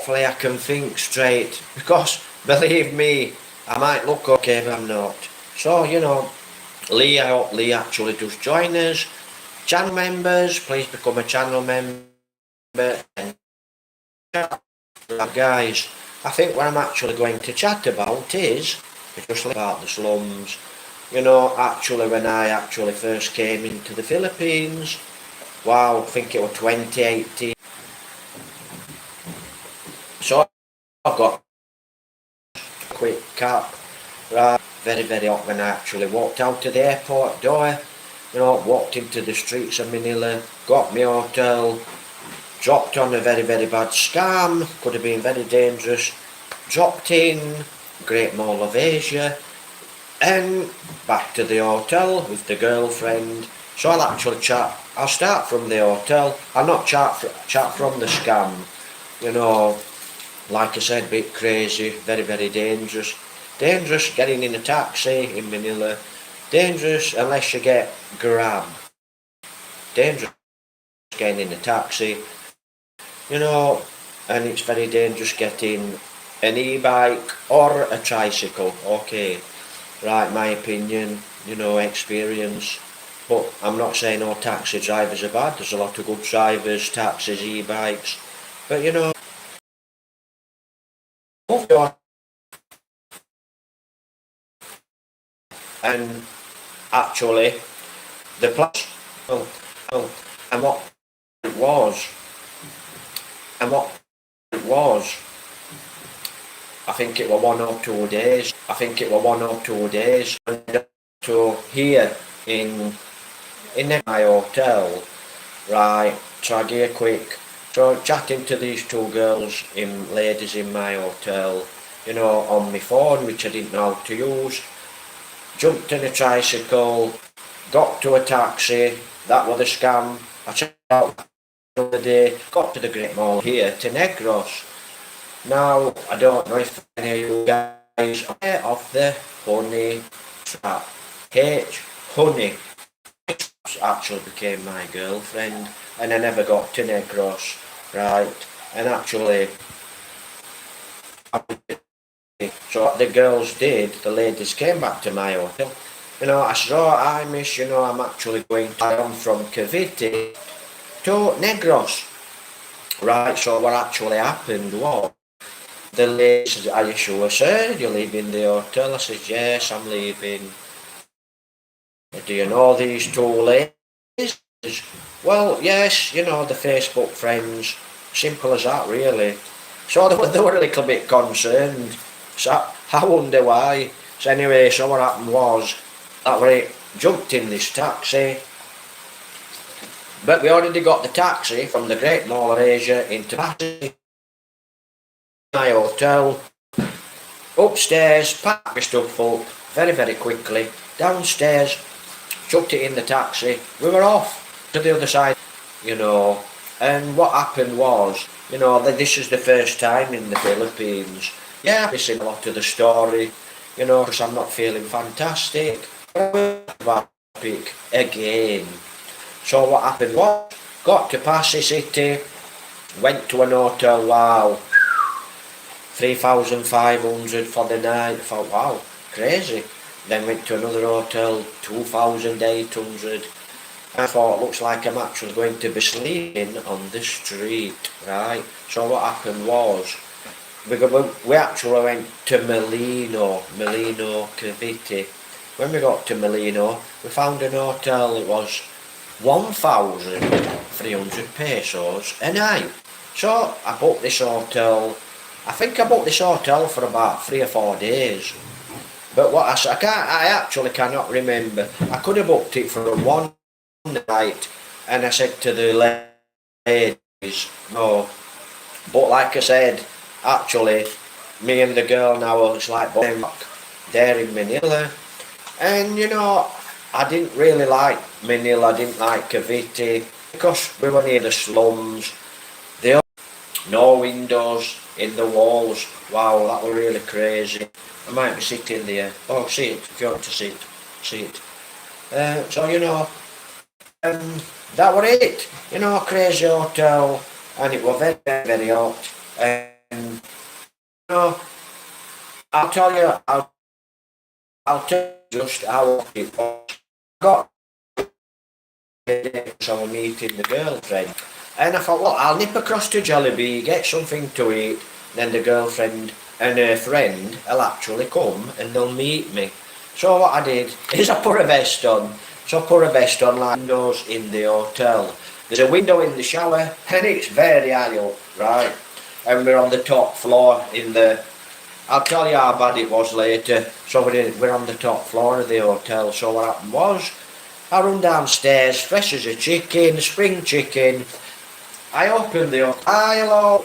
hopefully I can think straight, because believe me, I might look okay but I'm not. So, Lee, I hope Lee actually does join us. Channel members, please become a channel member. And guys, I think what I'm actually going to chat about is just about the slums. Actually when I actually first came into the Philippines, wow, I think it was 2018. So I've got a quick cap, right, very, very hot when I actually walked out to the airport door, walked into the streets of Manila, got my hotel, dropped on a very, very bad scam, could have been very dangerous, dropped in Great Mall of Asia, and back to the hotel with the girlfriend. So I'll start from the hotel, I'll not chat from the scam, like I said, a bit crazy, very, very dangerous. Dangerous getting in a taxi in Manila, dangerous unless you get Grab, dangerous getting in a taxi, and it's very dangerous getting an e-bike or a tricycle. Okay, right, my opinion, experience, but I'm not saying all taxi drivers are bad. There's a lot of good drivers, taxis, e-bikes, but moved on. And actually the plus, and what it was, I think it was 1 or 2 days. To here in my hotel, right? So I give a quick. So chatting to these two ladies in my hotel, on my phone, which I didn't know how to use. Jumped in a tricycle, got to a taxi. That was a scam. I checked out the day, got to the Great Mall here to Negros. Now, I don't know if any of you guys are aware of the honey trap. Honey actually became my girlfriend, and I never got to Negros, right? And actually, so what the girls did, the ladies came back to my hotel. I said, oh, hi miss, I'm actually going from Cavite to Negros. Right, so what actually happened was, the lady said, are you sure, sir, you're leaving the hotel? I said, yes, I'm leaving. Do you know these two ladies? Well, yes, the Facebook friends. Simple as that, really. So they were a little bit concerned. So I wonder why. So anyway, so what happened was that we jumped in this taxi, but we already got the taxi from the Great Mall of Asia into my hotel. Upstairs, packed my stuff up very, very quickly. Downstairs, chucked it in the taxi. We were off to the other side, And what happened was, this is the first time in the Philippines. Yeah, I'm missing a lot of the story, because I'm not feeling fantastic. Again. So what happened was, got to Pasay City, went to an hotel, wow, 3,500 for the night. I thought, wow, crazy. Then went to another hotel, 2,800. I thought, looks like I'm actually going to be sleeping on the street, right? So what happened was, we actually went to Molino, Cavite. When we got to Molino, we found an hotel. It was 1,300 pesos a night. So I booked this hotel. I think I booked this hotel for about 3 or 4 days. But what I actually cannot remember. I could have booked it for one night, and I said to the ladies, no. But like I said, actually, me and the girl now, it's like there in Manila. And I didn't really like Manila, I didn't like Cavite, because we were near the slums. No windows in the walls. Wow, that was really crazy. I might be sitting there. Oh, sit, if you want to sit. So, that was it. Crazy hotel, and it was very, very hot. And I'll tell you, I'll tell you just how it was. Got so I was meeting the girlfriend, and I thought, well, I'll nip across to Jollibee, get something to eat, then the girlfriend and her friend will actually come and they'll meet me. So what I did is I put a vest on. So I put a vest on like windows in the hotel. There's a window in the shower and it's very high up, right? And we're on the top floor in the... I'll tell you how bad it was later. So we're on the top floor of the hotel. So what happened was, I run downstairs, fresh as a chicken, spring chicken. I opened the door, hello,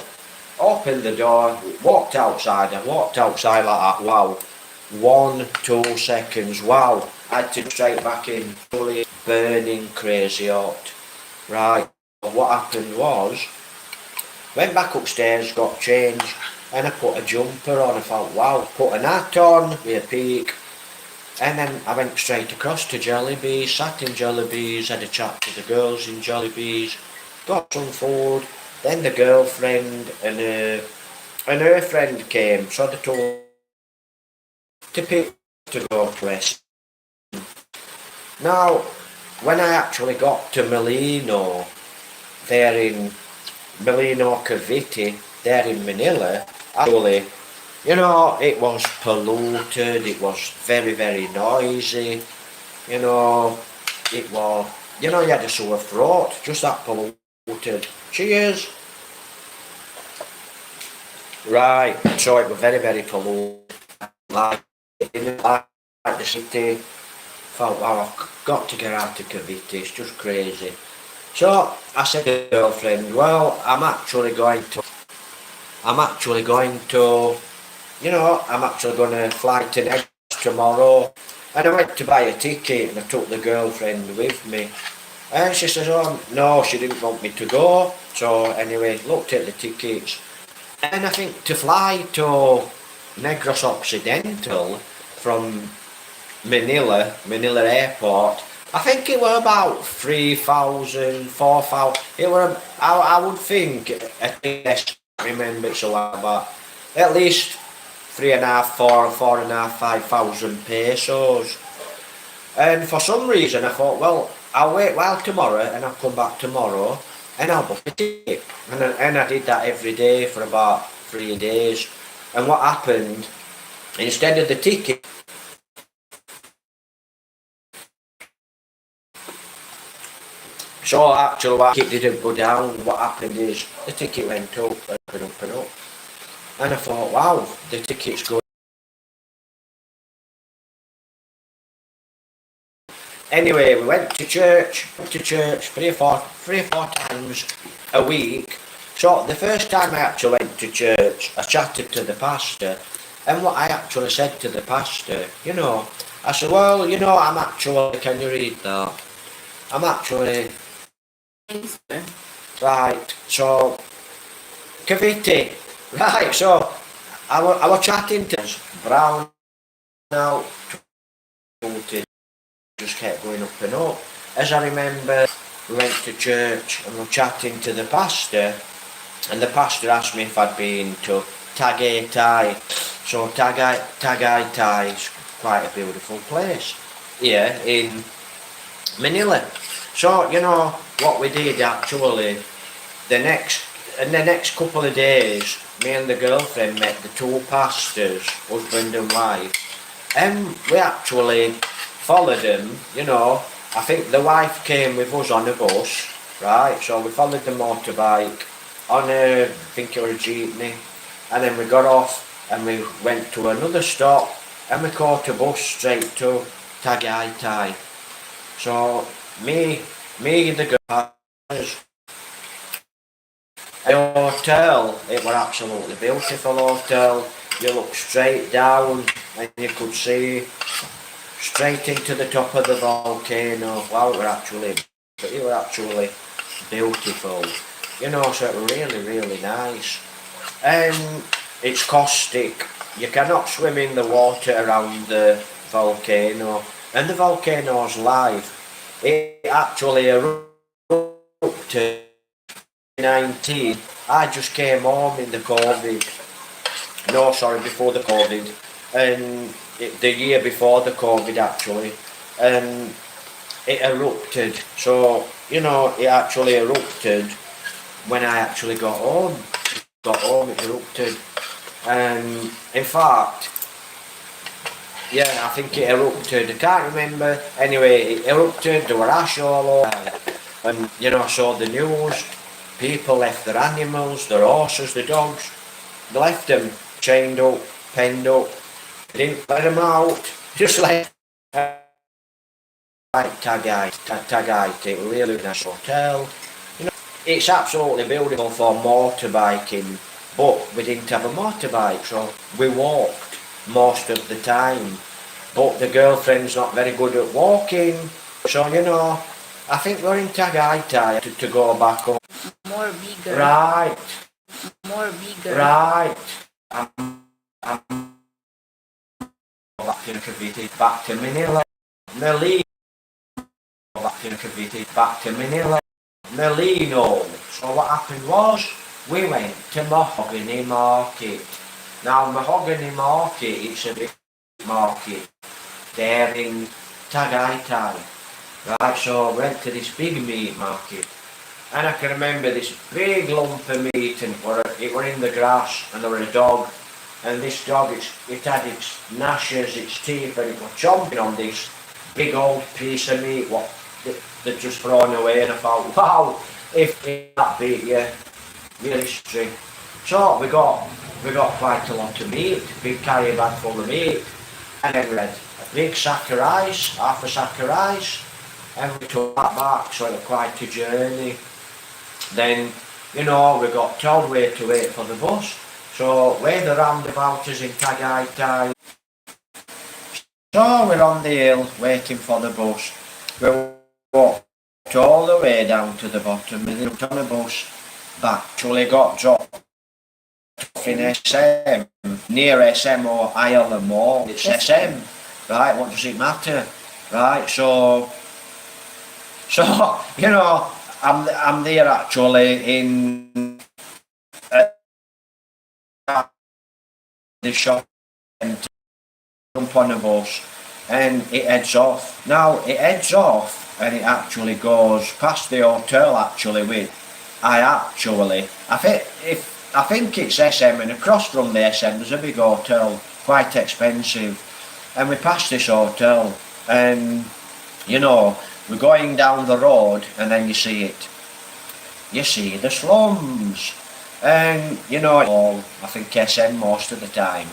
opened the door, walked outside. I walked outside like that, wow. 1, 2 seconds, wow. I had to go straight back in, fully burning crazy hot. Right, what happened was, went back upstairs, got changed, and I put a jumper on. I thought, wow, put an hat on with a peak. And then I went straight across to Jollibee's, sat in Jollibee's, had a chat to the girls in Jollibee's, got some food. Then the girlfriend and her friend came, so they told to pick to go to West. Now, when I actually got to Molino, there in Molino Cavite, there in Manila, actually, you know, it was polluted, it was very, very noisy, you know, it was, you know, you had a sore throat, just that polluted. Cheers! Right, so it was very, very polluted, like the city. Thought, wow, I've got to get out of Cavite, it's just crazy. So I said to the girlfriend, well, I'm actually going to, you know, I'm actually going to fly to next tomorrow. And I went to buy a ticket and I took the girlfriend with me. And she says, oh, no, she didn't want me to go. So anyway, looked at the tickets. And I think to fly to Negros Occidental from Manila Airport, I think it were about 3,000, 4,000. It were, I would think, at least, I remember it so well, but at least 3,500, 4,500, 5,000 pesos. And for some reason I thought, well, I'll wait while tomorrow and I'll come back tomorrow and I'll book a ticket. And I did that every day for about 3 days. And what happened, instead of the ticket, so actually what it didn't go down, what happened is the ticket went up and up and up. And I thought, wow, the ticket's going. Anyway, we went to church three or four times a week. So the first time I actually went to church, I chatted to the pastor, and what I actually said to the pastor, you know, I said, well, you know, I'm actually, can you read that? I'm actually, right, so, Cavite, right, so, I was chatting to brown out, just kept going up and up. As I remember, we went to church and we were chatting to the pastor, and the pastor asked me if I'd been to Tagaytay. So Tagaytay is quite a beautiful place here in Manila. So, you know, what we did actually, in the next couple of days, me and the girlfriend met the two pastors, husband and wife, and we actually followed them, you know. I think the wife came with us on a bus, right, so we followed the motorbike on a, I think it was a jeepney, and then we got off and we went to another stop and we caught a bus straight to Tagaytay. So me and the girls, the hotel, it was absolutely beautiful hotel. You look straight down and you could see straight into the top of the volcano. Wow, it was actually beautiful. You know, so it was really, really nice. And it's caustic. You cannot swim in the water around the volcano. And the volcano's live. It actually erupted in 19. I just came home in the COVID. No, sorry, before the COVID. and the year before the COVID actually, and it erupted. So, you know, it actually erupted when I actually got home. It erupted. And in fact, yeah, I think it erupted. I can't remember. Anyway, it erupted. There were ash all over. And, you know, I saw the news. People left their animals, their horses, the dogs. They left them chained up, penned up. They didn't let them out. Just like Tagaite, it really nice hotel. You know, it's absolutely beautiful for motorbiking, but we didn't have a motorbike, so we walked most of the time. But the girlfriend's not very good at walking, so you know, I think we're in Tagaite to go back home. More bigger. Right. More bigger. Right. I'm back to Manila. Back to Manila. Merlino. So what happened was, we went to Mahogany Market. Now Mahogany Market, it's a big market there in Tagaytay. Right, so I went to this big meat market. And I can remember this big lump of meat, and it were in the grass, and there were a dog. And this dog, it had its gnashes, its teeth, and it was chomping on this big old piece of meat what they'd just thrown away. And I thought, wow, if that beat you, real history. So we got quite a lot of meat, big carry bag full of meat, and then we had a big sack of rice, half a sack of rice, and we took that back, so it was quite a journey. Then, you know, we got told where to wait for the bus. So where the roundabout is in Tagaytay. So we're on the hill waiting for the bus. We walked all the way down to the bottom and looked on the bus. But actually got dropped off in SM, near SM or Isle of More. It's SM, right? What does it matter, right? So you know, I'm there actually in the shop and jump on a bus, and it heads off. Now it heads off and it actually goes past the hotel actually with I think it's SM, and across from the SM there's a big hotel, quite expensive, and we passed this hotel, and you know, we're going down the road and then you see the slums, and you know, I think SM most of the time.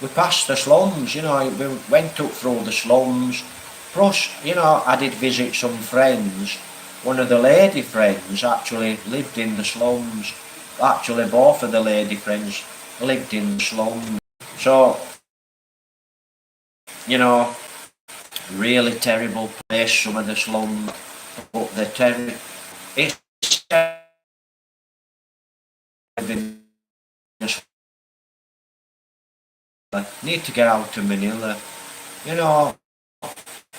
We passed the slums, you know, we went up through the slums, plus, you know, I did visit some friends. One of the lady friends actually lived in the slums. Actually, both of the lady friends lived in the slums. So, you really terrible place, some of the slums, but the it's I need to get out to Manila,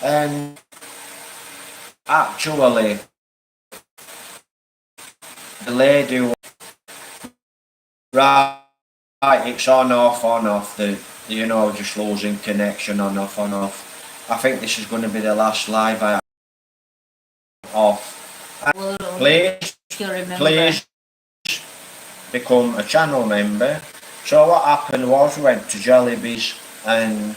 and actually the lady, right, it's on off, just losing connection, on off. I think this is going to be the last live I off. Please become a channel member. So what happened was, we went to Jollibee's and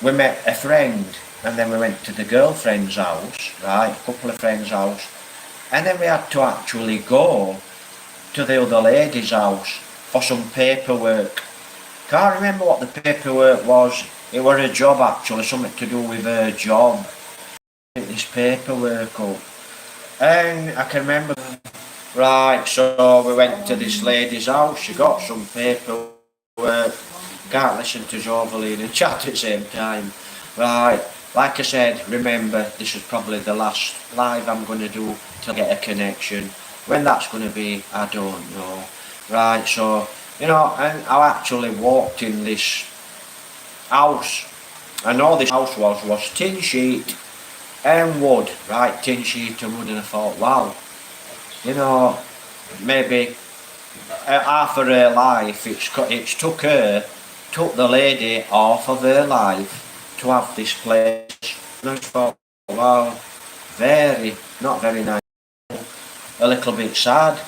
we met a friend, and then we went to the girlfriend's house, right, a couple of friends' house, and then we had to actually go to the other lady's house for some paperwork. Can't remember what the paperwork was. It was a job actually, something to do with her job. This paperwork up, and I can remember. Right, so we went to this lady's house. She got some paperwork. Can't listen to Jovaline and chat at the same time. Right, like I said, remember, this is probably the last live I'm going to do to get a connection. When that's going to be, I don't know. Right, so, and I actually walked in this house, and all this house was tin sheet and wood, right, tin sheet and wood, and I thought, wow, maybe half of her life it's took her took the lady off of her life to have this place. And I thought, wow, not very nice, a little bit sad.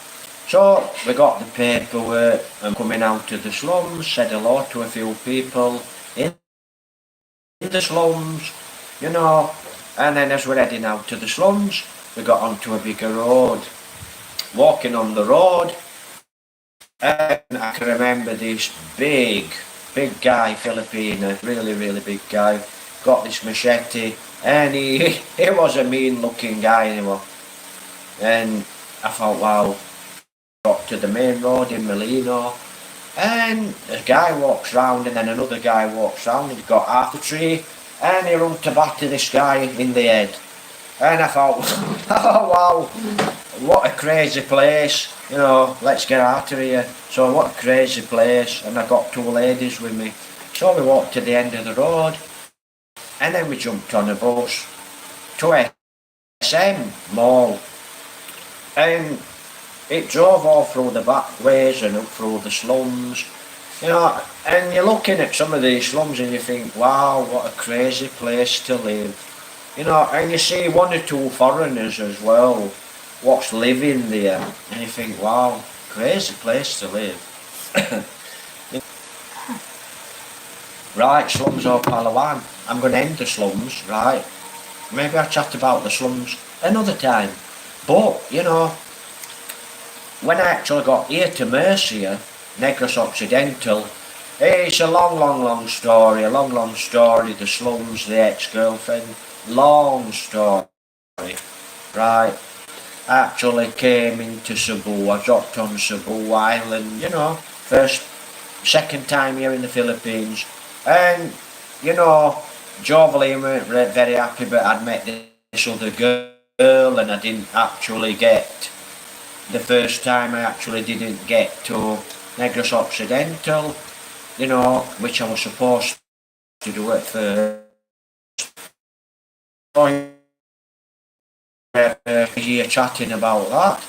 So we got the paperwork and coming out to the slums, said hello to a few people in the slums, you know, and then as we're heading out to the slums, we got onto a bigger road. Walking on the road, and I can remember this big guy, Filipino, really big guy, got this machete, and he was a mean looking guy anyway. And I thought, wow, got to the main road in Molino, and a guy walks round, and then another guy walks round, and he's got half a tree, and he runs to batter this guy in the head. And I thought, oh wow, what a crazy place, you know, let's get out of here. So what a crazy place, and I got two ladies with me. So we walked to the end of the road, and then we jumped on a bus to SM Mall. And it drove all through the back ways and up through the slums, you know, and you're looking at some of these slums and you think, wow, what a crazy place to live. You know, and you see one or two foreigners as well, what's living there, and you think, wow, crazy place to live. Right, slums or Palawan. I'm going to end the slums, right? Maybe I'll chat about the slums another time. But, you know, when I actually got here to Murcia, Negros Occidental, it's a long story, the slums, the ex-girlfriend, long story, right? I actually came into Cebu, I dropped on Cebu Island, you know, second time here in the Philippines, and, you know, Jovelin weren't very happy, but I'd met this other girl, and I didn't actually get, the first time I actually didn't get to Negros Occidental, you know, which I was supposed to do at first. Year chatting about that,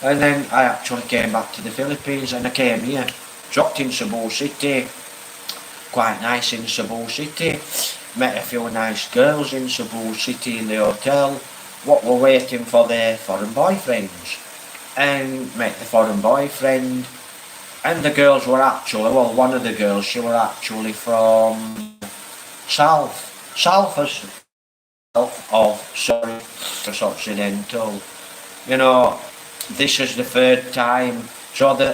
and then I actually came back to the Philippines, and I came here, dropped in Cebu City, quite nice in Cebu City, met a few nice girls in Cebu City in the hotel, what were waiting for their foreign boyfriends, and met the foreign boyfriend, and the girls were actually, well, one of the girls, she were actually from south of Occidental. You know, this is the third time. So the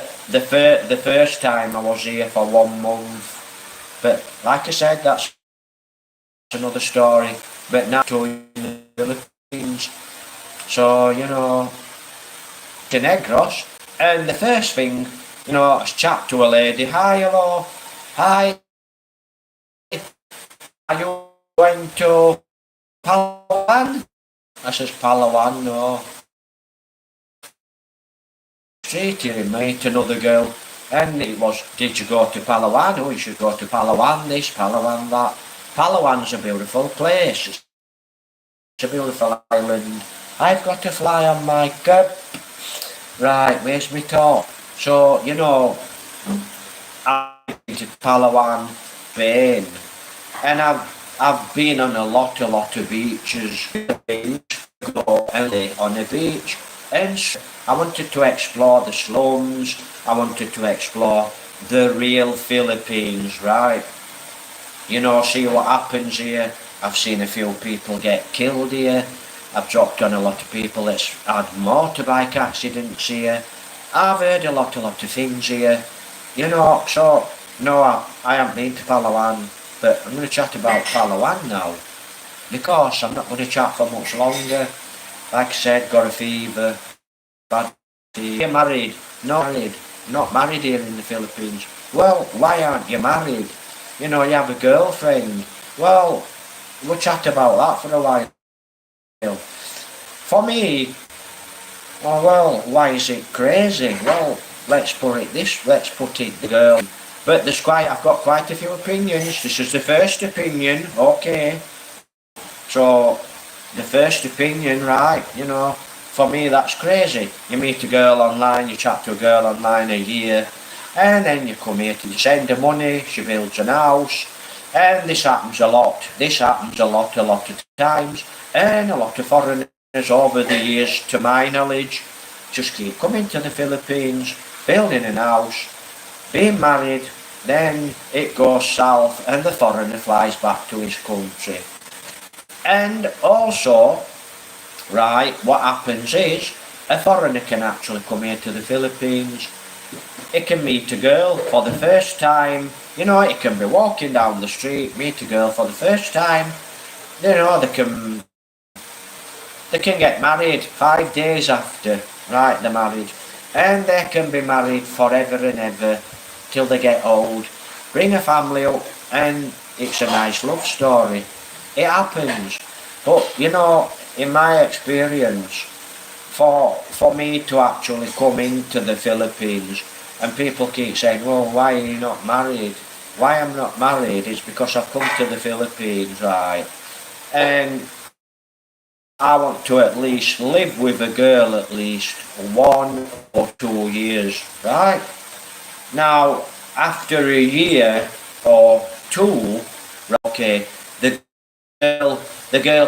first time I was here for 1 month, but like I said, that's another story. But now to in the Philippines, so you know, to Negros, and the first thing, you know, I chat to a lady. Hi, hello, hi. Are you going to Palawan? I says, Palawan, no. Straight here, mate, another girl. And it was, did you go to Palawan? Oh, you should go to Palawan this, Palawan that. Palawan's a beautiful place. It's a beautiful island. I've got to fly on my cup. Right, where's my talk? So, you know, I've been to Palawan, Spain, and I've been on a lot of beaches, on a beach, and I wanted to explore the slums, I wanted to explore the real Philippines, right? You know, see what happens here. I've seen a few people get killed here, I've dropped on a lot of people that's had motorbike accidents here, I've heard a lot of things here, you know, so, no, I haven't been to Palawan. But I'm going to chat about Palawan now, because I'm not going to chat for much longer. Like I said, got a fever, bad tea. You're married? Not married here in the Philippines. Well, why aren't you married? You know, you have a girlfriend. Well, we'll chat about that for a while. For me, oh well, why is it crazy? Well, let's put it the girl. But I've got quite a few opinions. This is the first opinion, okay. So, the first opinion, right, you know, for me that's crazy. You meet a girl online, you chat to a girl online a year, and then you come here to send her money, she builds an house, and this happens a lot. This happens a lot of times, and a lot of foreigners over the years, to my knowledge, just keep coming to the Philippines, building an house, being married, then it goes south and the foreigner flies back to his country. And also, right, what happens is, a foreigner can actually come here to the Philippines. It can meet a girl for the first time. You know, it can be walking down the street, meet a girl for the first time. You know, they can get married 5 days after, right, they're married. And they can be married forever and ever till they get old. Bring a family up, and it's a nice love story. It happens. But, you know, in my experience, for me to actually come into the Philippines, and people keep saying, well, why are you not married? Why I'm not married is because I've come to the Philippines, right? And I want to at least live with a girl at least 1 or 2 years, right? Now, after a year or two, okay, the girl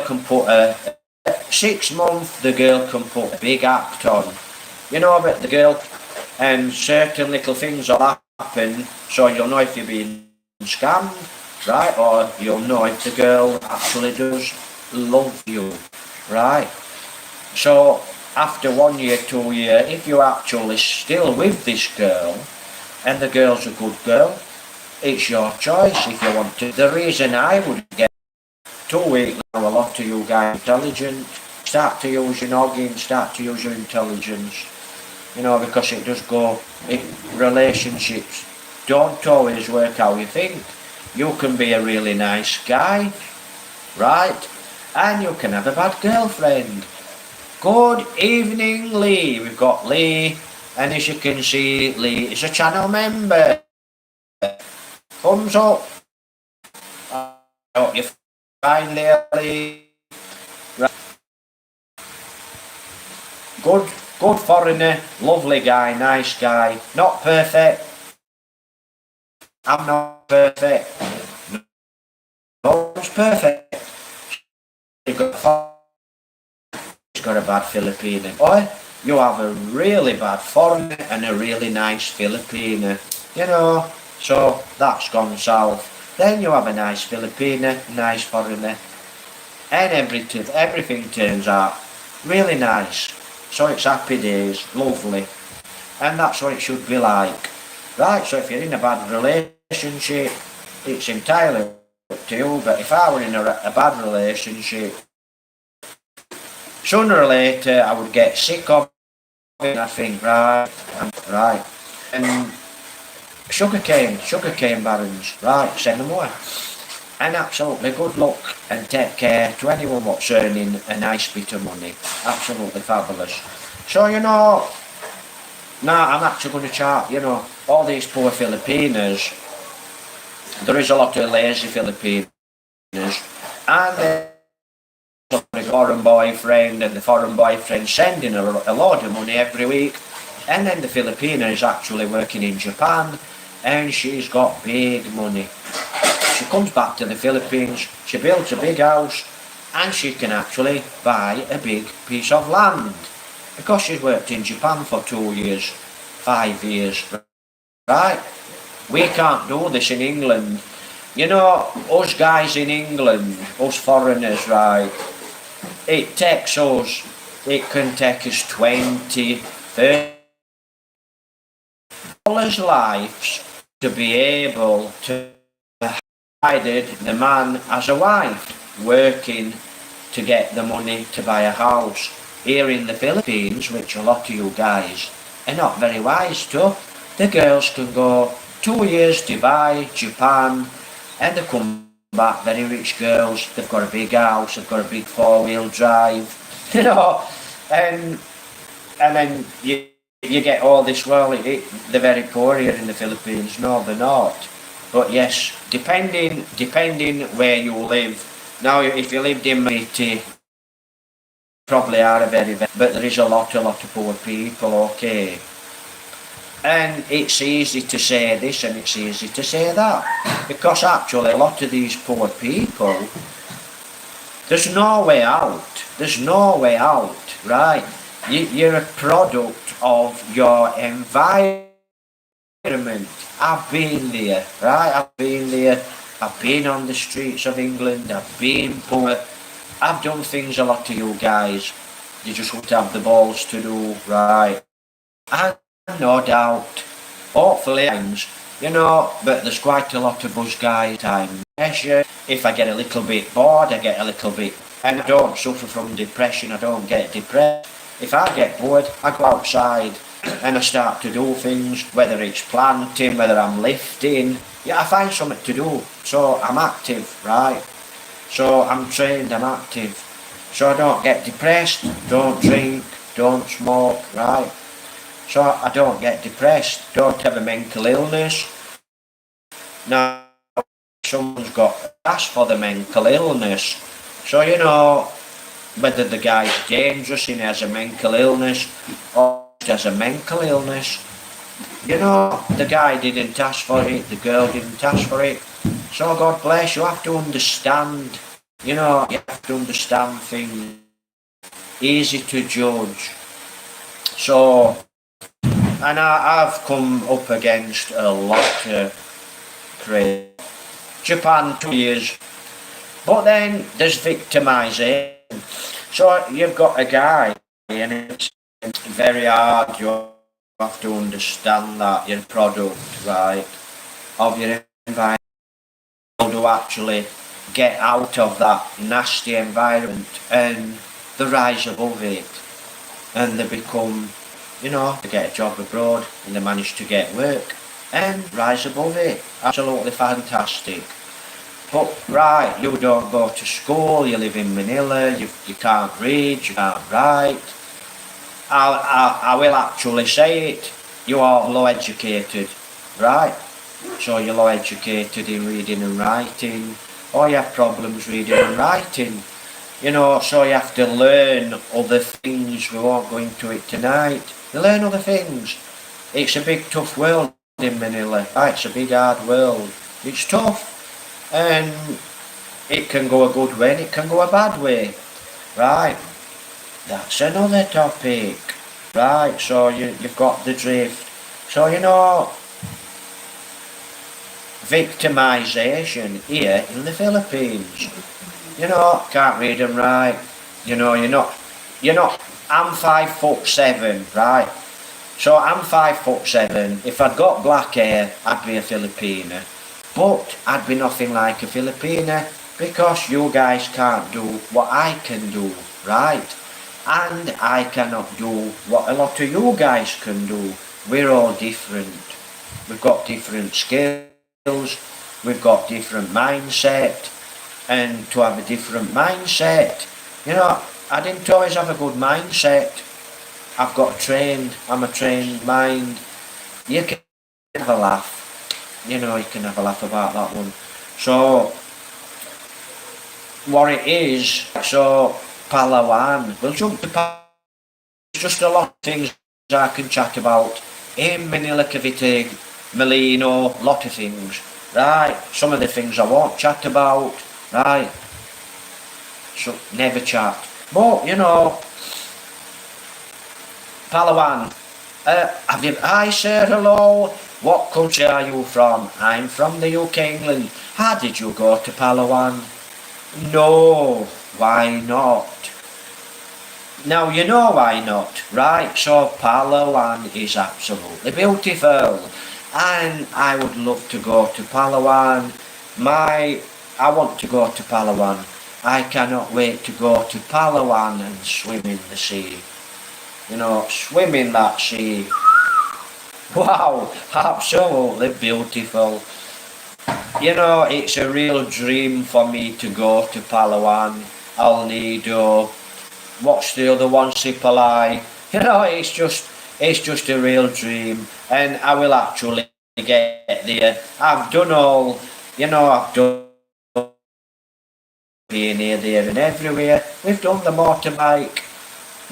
can put 6 months, the girl can put a big act on. You know, but the girl, and certain little things will happen, so you'll know if you're being scammed, right? Or you'll know if the girl actually does love you, right? So after 1 year, 2 year, if you're actually still with this girl, and the girl's a good girl, it's your choice if you want to. The reason I would get 2 weeks now, a lot of you guys intelligent, start to use your noggin, start to use your intelligence, you know, because it does go, relationships don't always work how you think. You can be a really nice guy, right? And you can have a bad girlfriend. Good evening, Lee. We've got Lee, and as you can see, Lee is a channel member. Thumbs up. I hope you're fine there, Lee. Right. Good foreigner, lovely guy, nice guy. Not perfect. I'm not perfect. No one's perfect. He's got a bad Filipino. Or you have a really bad foreigner and a really nice Filipino. You know, so that's gone south. Then you have a nice Filipino, nice foreigner, and everything turns out really nice. So it's happy days, lovely. And that's what it should be like. Right, so if you're in a bad relationship, it's entirely up to you, but if I were in a bad relationship, sooner or later I would get sick of it, and I think, right. And sugarcane barons, right, send them away. And absolutely good luck and take care to anyone what's earning a nice bit of money. Absolutely fabulous. So, you know, now I'm actually going to chat, you know, all these poor Filipinos. There is a lot of lazy Filipinos, and the foreign boyfriend, and the foreign boyfriend sending her a lot of money every week, and then the Filipina is actually working in Japan, and she's got big money. She comes back to the Philippines, she builds a big house, and she can actually buy a big piece of land, because she's worked in Japan for 2 years, 5 years, right? We can't do this in England. You know, us guys in England, us foreigners, right, it can take us 20, 30 dollars lives to be able to hide the man as a wife, working to get the money to buy a house. Here in the Philippines, which a lot of you guys are not very wise to, the girls can go 2 years to Dubai, Japan, and they come back very rich girls. They've got a big house, they've got a big 4-wheel drive, you know, and then you get all this. Well, they're very poor here in the Philippines. No, they're not. But yes, depending where you live. Now, if you lived in Haiti, probably are a very, but there is a lot of poor people. Okay. And it's easy to say this and it's easy to say that. Because actually a lot of these poor people, there's no way out. There's no way out, right? You're a product of your environment. I've been there, right? I've been there. I've been on the streets of England. I've been poor. I've done things a lot of you guys. You just want to have the balls to do, right? And no doubt, hopefully, but there's quite a lot of us guys time measure. If I get a little bit bored, I get a little bit, and I don't suffer from depression, I don't get depressed. If I get bored, I go outside and I start to do things, whether it's planting, whether I'm lifting, I find something to do. So I'm active, right? So I'm trained, I'm active. So I don't get depressed, don't drink, don't smoke, right? So I don't get depressed, don't have a mental illness. Now, someone's got to ask for the mental illness. So whether the guy's dangerous and has a mental illness or has a mental illness, the guy didn't ask for it, the girl didn't ask for it. So God bless, you have to understand, you have to understand things. Easy to judge. So, and I've come up against a lot of crazy. Japan 2 years. But then there's victimisation. So you've got a guy and it's very hard. You have to understand that you're a product, right, of your environment. To actually get out of that nasty environment and they rise above it and they become, they get a job abroad and they manage to get work and rise above it. Absolutely fantastic. But right, you don't go to school, you live in Manila, you can't read, you can't write. I will actually say it, you are low educated, right? So you're low educated in reading and writing, or you have problems reading and writing. So you have to learn other things. We won't go into it tonight. You learn other things. It's a big tough world in Manila. Right? It's a big hard world. It's tough. And it can go a good way and it can go a bad way. Right? That's another topic. Right? So you've got the drift. So victimisation here in the Philippines. Can't read and write. You're not, I'm 5'7", right? So I'm 5'7". If I'd got black hair, I'd be a Filipina. But I'd be nothing like a Filipina because you guys can't do what I can do, right? And I cannot do what a lot of you guys can do. We're all different. We've got different skills. We've got different mindset. And to have a different mindset, I didn't always have a good mindset. I'm a trained mind. You can have a laugh. You can have a laugh about that one. So, what it is, so Palawan, we'll jump to Palawan. There's just a lot of things I can chat about. In Manila, Cavite, Molino, lot of things. Right, some of the things I won't chat about. Right, so never chat. But Palawan. Hi sir, hello. What country are you from? I'm from the UK, England. How did you go to Palawan? No, why not? Now you know why not, right? So Palawan is absolutely beautiful. And I would love to go to Palawan. I want to go to Palawan. I cannot wait to go to Palawan and swim in the sea. Swim in that sea. Wow, absolutely beautiful. It's a real dream for me to go to Palawan, El Nido. What's the other one, Sipalai? It's just a real dream. And I will actually get there. I've done all, I've done being here, there and everywhere. We've done the motorbike.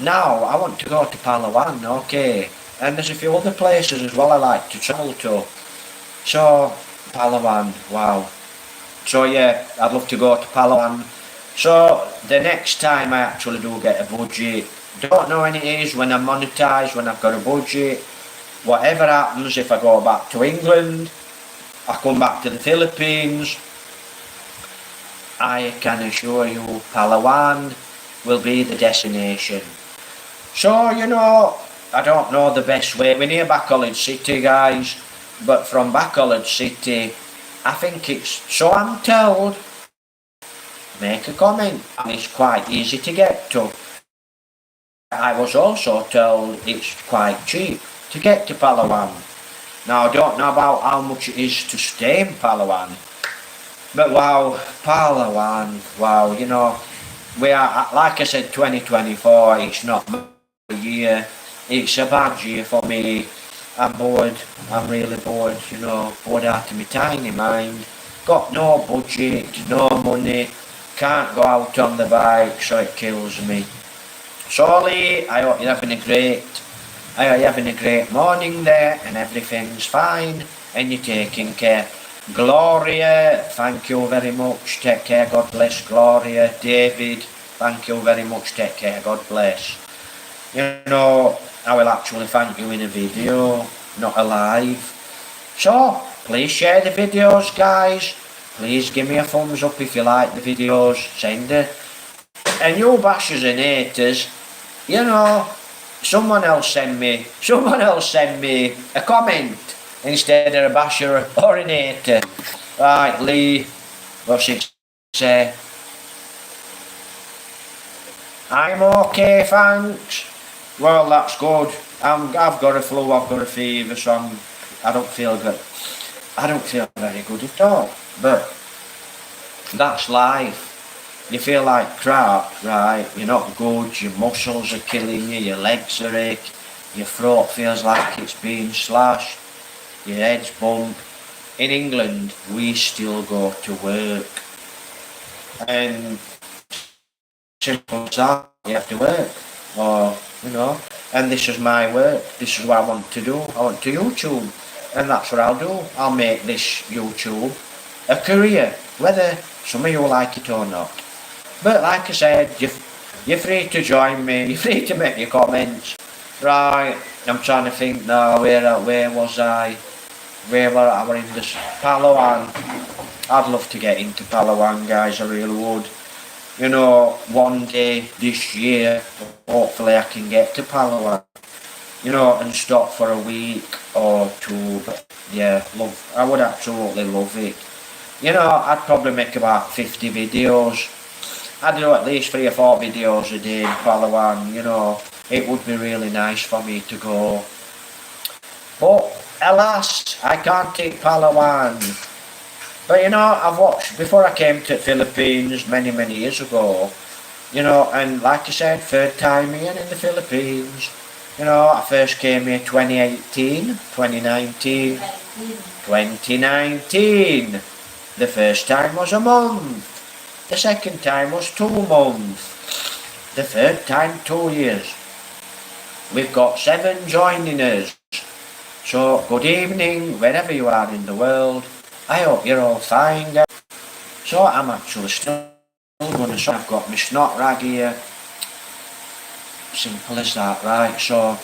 Now I want to go to Palawan, okay. and there's a few other places as well I like to travel to. So, Palawan, wow. So yeah, I'd love to go to Palawan. So, the next time I actually do get a budget, don't know when it is, when I'm monetised, when I've got a budget, whatever happens, if I go back to England, I come back to the Philippines, I can assure you Palawan will be the destination. So, you know, I don't know the best way. We're near Bacolod City, guys, but from Bacolod City, I think it's, so I'm told, make a comment, and it's quite easy to get to. I was also told it's quite cheap to get to Palawan. Now, I don't know about how much it is to stay in Palawan, but wow, Palawan, wow, you know, we are, like I said, 2024, it's not a year, it's a bad year for me. I'm bored, I'm really bored, you know, bored out of my tiny mind, got no budget, no money, can't go out on the bike, so it kills me. So Lee, I hope you're having a great morning there, and everything's fine, and you're taking care. Gloria, thank you very much, take care, God bless. Gloria, David, thank you very much, take care, God bless. You know, I will actually thank you in a video, not a live. So, please share the videos, guys. Please give me a thumbs up if you like the videos, send it. And you bashers and haters, you know, someone else send me a comment instead of a basher or an hater. Right, Lee, what's it say? I'm okay, thanks. Well, that's good. I've got a flu, I've got a fever, so I don't feel good. I don't feel very good at all. But that's life. You feel like crap, right? You're not good, your muscles are killing you, your legs are ache, your throat feels like it's being slashed, your head's bump. In England, we still go to work. And simple as that, you have to work. Or, you know, and this is my work, this is what I want to do. I want to YouTube, and that's what I'll do. I'll make this YouTube a career, whether some of you like it or not. But like I said, you're free to join me, you're free to make your comments. Right, I'm trying to think now, where was I? Where were I? Were in this Palawan. I'd love to get into Palawan, guys, I really would. You know, one day this year, hopefully I can get to Palawan. You know, and stop for a week or two. But yeah, I would absolutely love it. You know, I'd probably make about 50 videos. I'd do at least 3 or 4 videos a day in Palawan, you know. It would be really nice for me to go. But alas, I can't take Palawan. But you know, I've watched, before I came to Philippines many years ago, you know, and like I said, third time here in the Philippines. You know, I first came here 2018, 2019, 2019. The first time was a month. The second time was 2 months. The third time 2 years. We've got 7 joining us. So, good evening, wherever you are in the world. I hope you're all fine, guys. So, I'm actually still going to, I've got my snot rag here. Simple as that, right? So,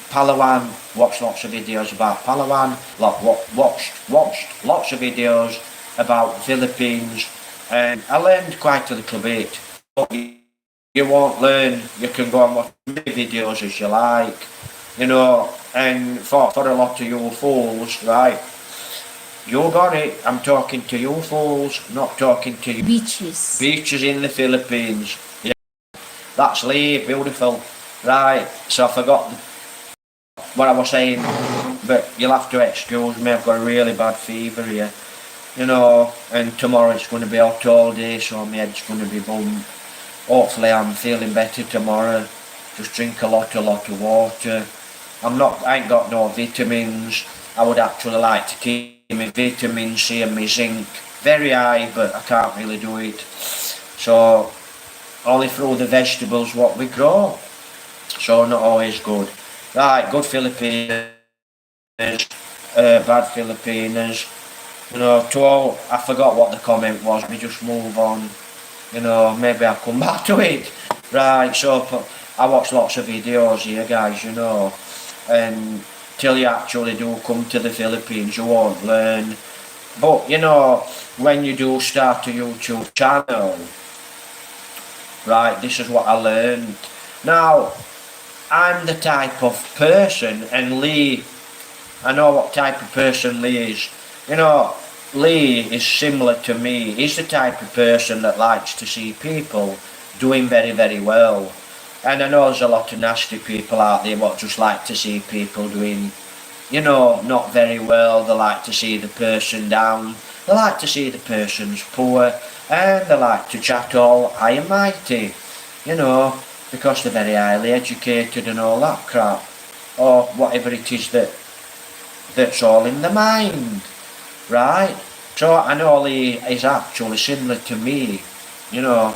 Palawan, watched lots of videos about Palawan, watched lots of videos about the Philippines, and I learned quite a little bit. But you won't learn, you can go and watch videos as you like, you know, and for a lot of you fools, right, you got it, I'm talking to you fools, not talking to you beaches in the Philippines. Yeah, that's Lee, beautiful, right, so I forgot what I was saying, but you'll have to excuse me, I've got a really bad fever here. You know, and tomorrow it's going to be hot all day, so my head's going to be bummed. Hopefully I'm feeling better tomorrow. Just drink a lot of water. I ain't got no vitamins. I would actually like to keep my vitamin C and my zinc very high, but I can't really do it. So, only through the vegetables what we grow. So not always good. Right, good Filipinos, bad Filipinos. You know, to all, I forgot what the comment was, we just move on. You know, maybe I'll come back to it. Right, so I watch lots of videos here, guys, you know, and till you actually do come to the Philippines, you won't learn. But, you know, when you do start a YouTube channel, right, this is what I learned. Now, I'm the type of person, and Lee, I know what type of person Lee is. You know, Lee is similar to me. He's the type of person that likes to see people doing very, very well. And I know there's a lot of nasty people out there what just like to see people doing, you know, not very well. They like to see the person down. They like to see the person's poor. And they like to chat all high and mighty, you know, because they're very highly educated and all that crap. Or whatever it is that's all in the mind. Right? So I know he is actually similar to me, you know,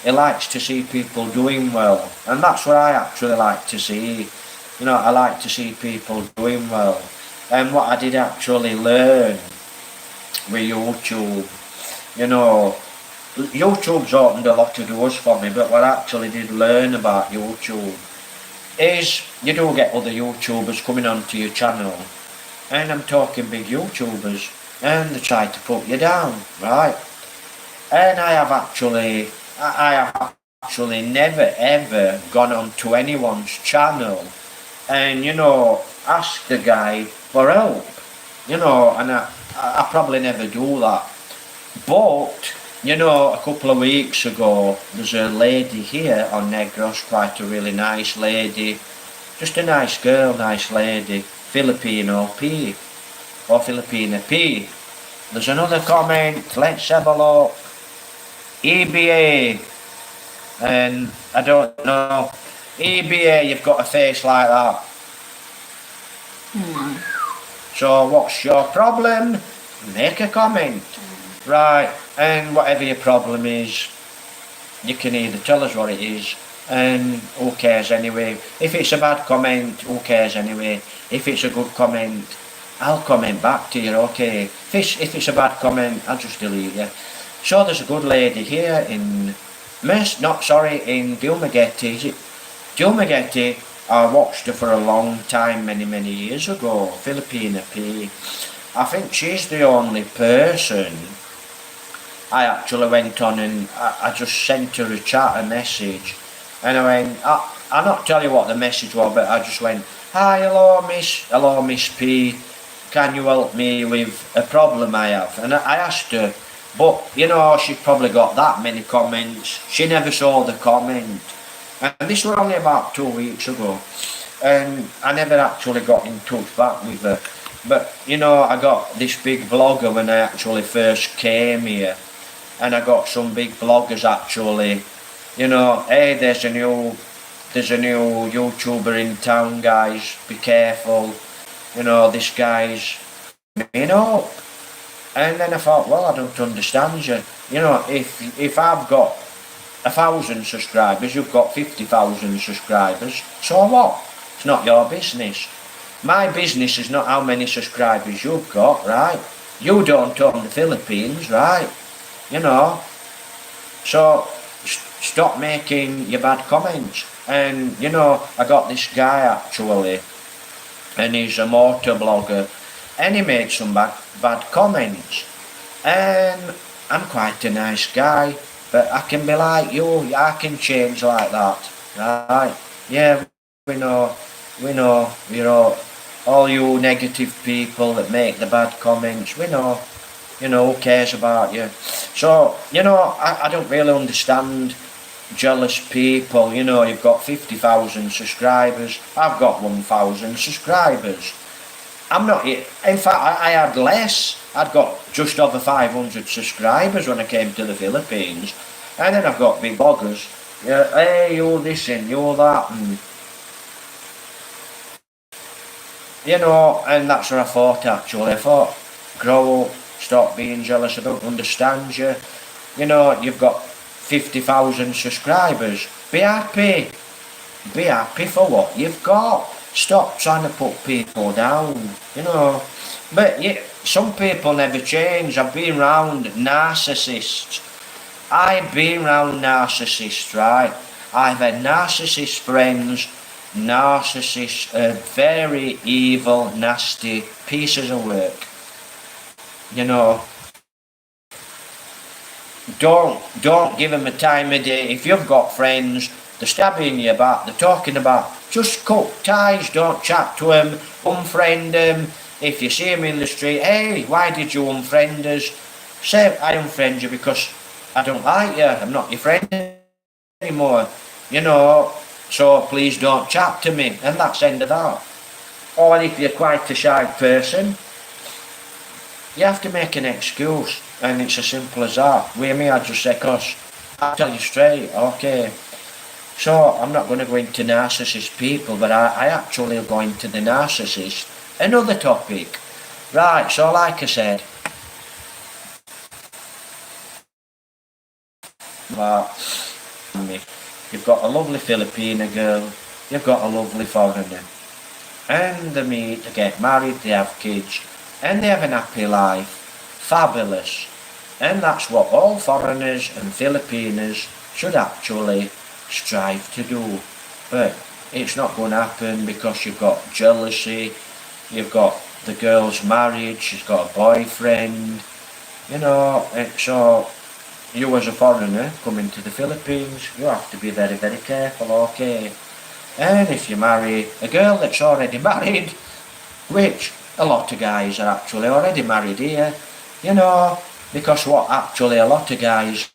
he likes to see people doing well, and that's what I actually like to see, you know, I like to see people doing well. And what I did actually learn with YouTube, you know, YouTube's opened a lot of doors for me, but what I actually did learn about YouTube is you do get other YouTubers coming onto your channel, and I'm talking big YouTubers, and they try to put you down, right? And I have actually never ever gone onto anyone's channel and, you know, asked the guy for help, you know, and I probably never do that. But, you know, a couple of weeks ago, there's a lady here on Negros, quite a really nice lady, just a nice girl, nice lady, Filipino P, or Filipina P. There's another comment, let's have a look. EBA, and I don't know, EBA, you've got a face like that. So what's your problem? Make a comment. Right, and whatever your problem is, you can either tell us what it is, and who cares anyway. If it's a bad comment, who cares anyway. If it's a good comment, I'll comment back to you, okay. If it's a bad comment, I'll just delete you. So there's a good lady here in in Dumaguete, is it? Dumaguete, I watched her for a long time, many years ago, Filipina P. I think she's the only person I actually went on and I just sent her a message, and I went, I'll not tell you what the message was, but I just went, hi, hello Miss P, can you help me with a problem I have? And I asked her, but you know, she probably got that many comments, she never saw the comment, and this was only about 2 weeks ago, and I never actually got in touch back with her. But you know, I got this big blogger when I actually first came here, and I got some big bloggers actually, you know, hey, there's a new YouTuber in town, guys, be careful, you know, this guy's coming up. And then I thought, well, I don't understand you. You know, if I've got 1,000 subscribers, you've got 50,000 subscribers, so what? It's not your business. My business is not how many subscribers you've got, right? You don't own the Philippines, right? You know, so stop making your bad comments. And you know, I got this guy actually, and he's a motor blogger, and he made some bad comments, and I'm quite a nice guy, but I can be like you, I can change like that, right? Yeah, we know, you know, all you negative people that make the bad comments, we know, you know, who cares about you? So, you know, I don't really understand jealous people. You know, you've got 50,000 subscribers, I've got 1,000 subscribers. I'm not, in fact, I had less. I'd got just over 500 subscribers when I came to the Philippines, and then I've got big bloggers, yeah, hey, you're this and you're that, and you know, and that's what I thought actually. I thought, grow up, stop being jealous, I don't understand you. You know, you've got 50,000 subscribers, be happy. be happy for what you've got. Stop trying to put people down, you know. But yeah, some people never change. I've been round narcissists. I've been round narcissists, right? I've had narcissist friends. Narcissists are very evil, nasty pieces of work. You know, don't give them a time of day. If you've got friends, they're stabbing you back, they're talking about, just cut ties, don't chat to them, unfriend them. If you see them in the street, hey, why did you unfriend us? Say, I unfriend you because I don't like you, I'm not your friend anymore, you know, so please don't chat to me, and that's the end of that. Or if you're quite a shy person, you have to make an excuse, and it's as simple as that. With me, I just say, cause I'll tell you straight, okay. So I'm not going to go into narcissist people, but I actually go into the narcissist. Another topic. Right, so like I said, you've got a lovely Filipina girl, you've got a lovely foreigner, and they meet, they get married, they have kids, and they have an happy life. Fabulous. And that's what all foreigners and Filipinos should actually strive to do. But it's not going to happen because you've got jealousy, you've got the girl's married, she's got a boyfriend, you know, and so you as a foreigner coming to the Philippines, you have to be very, very careful, okay? And if you marry a girl that's already married, which a lot of guys are actually already married here, you know, because what actually a lot of guys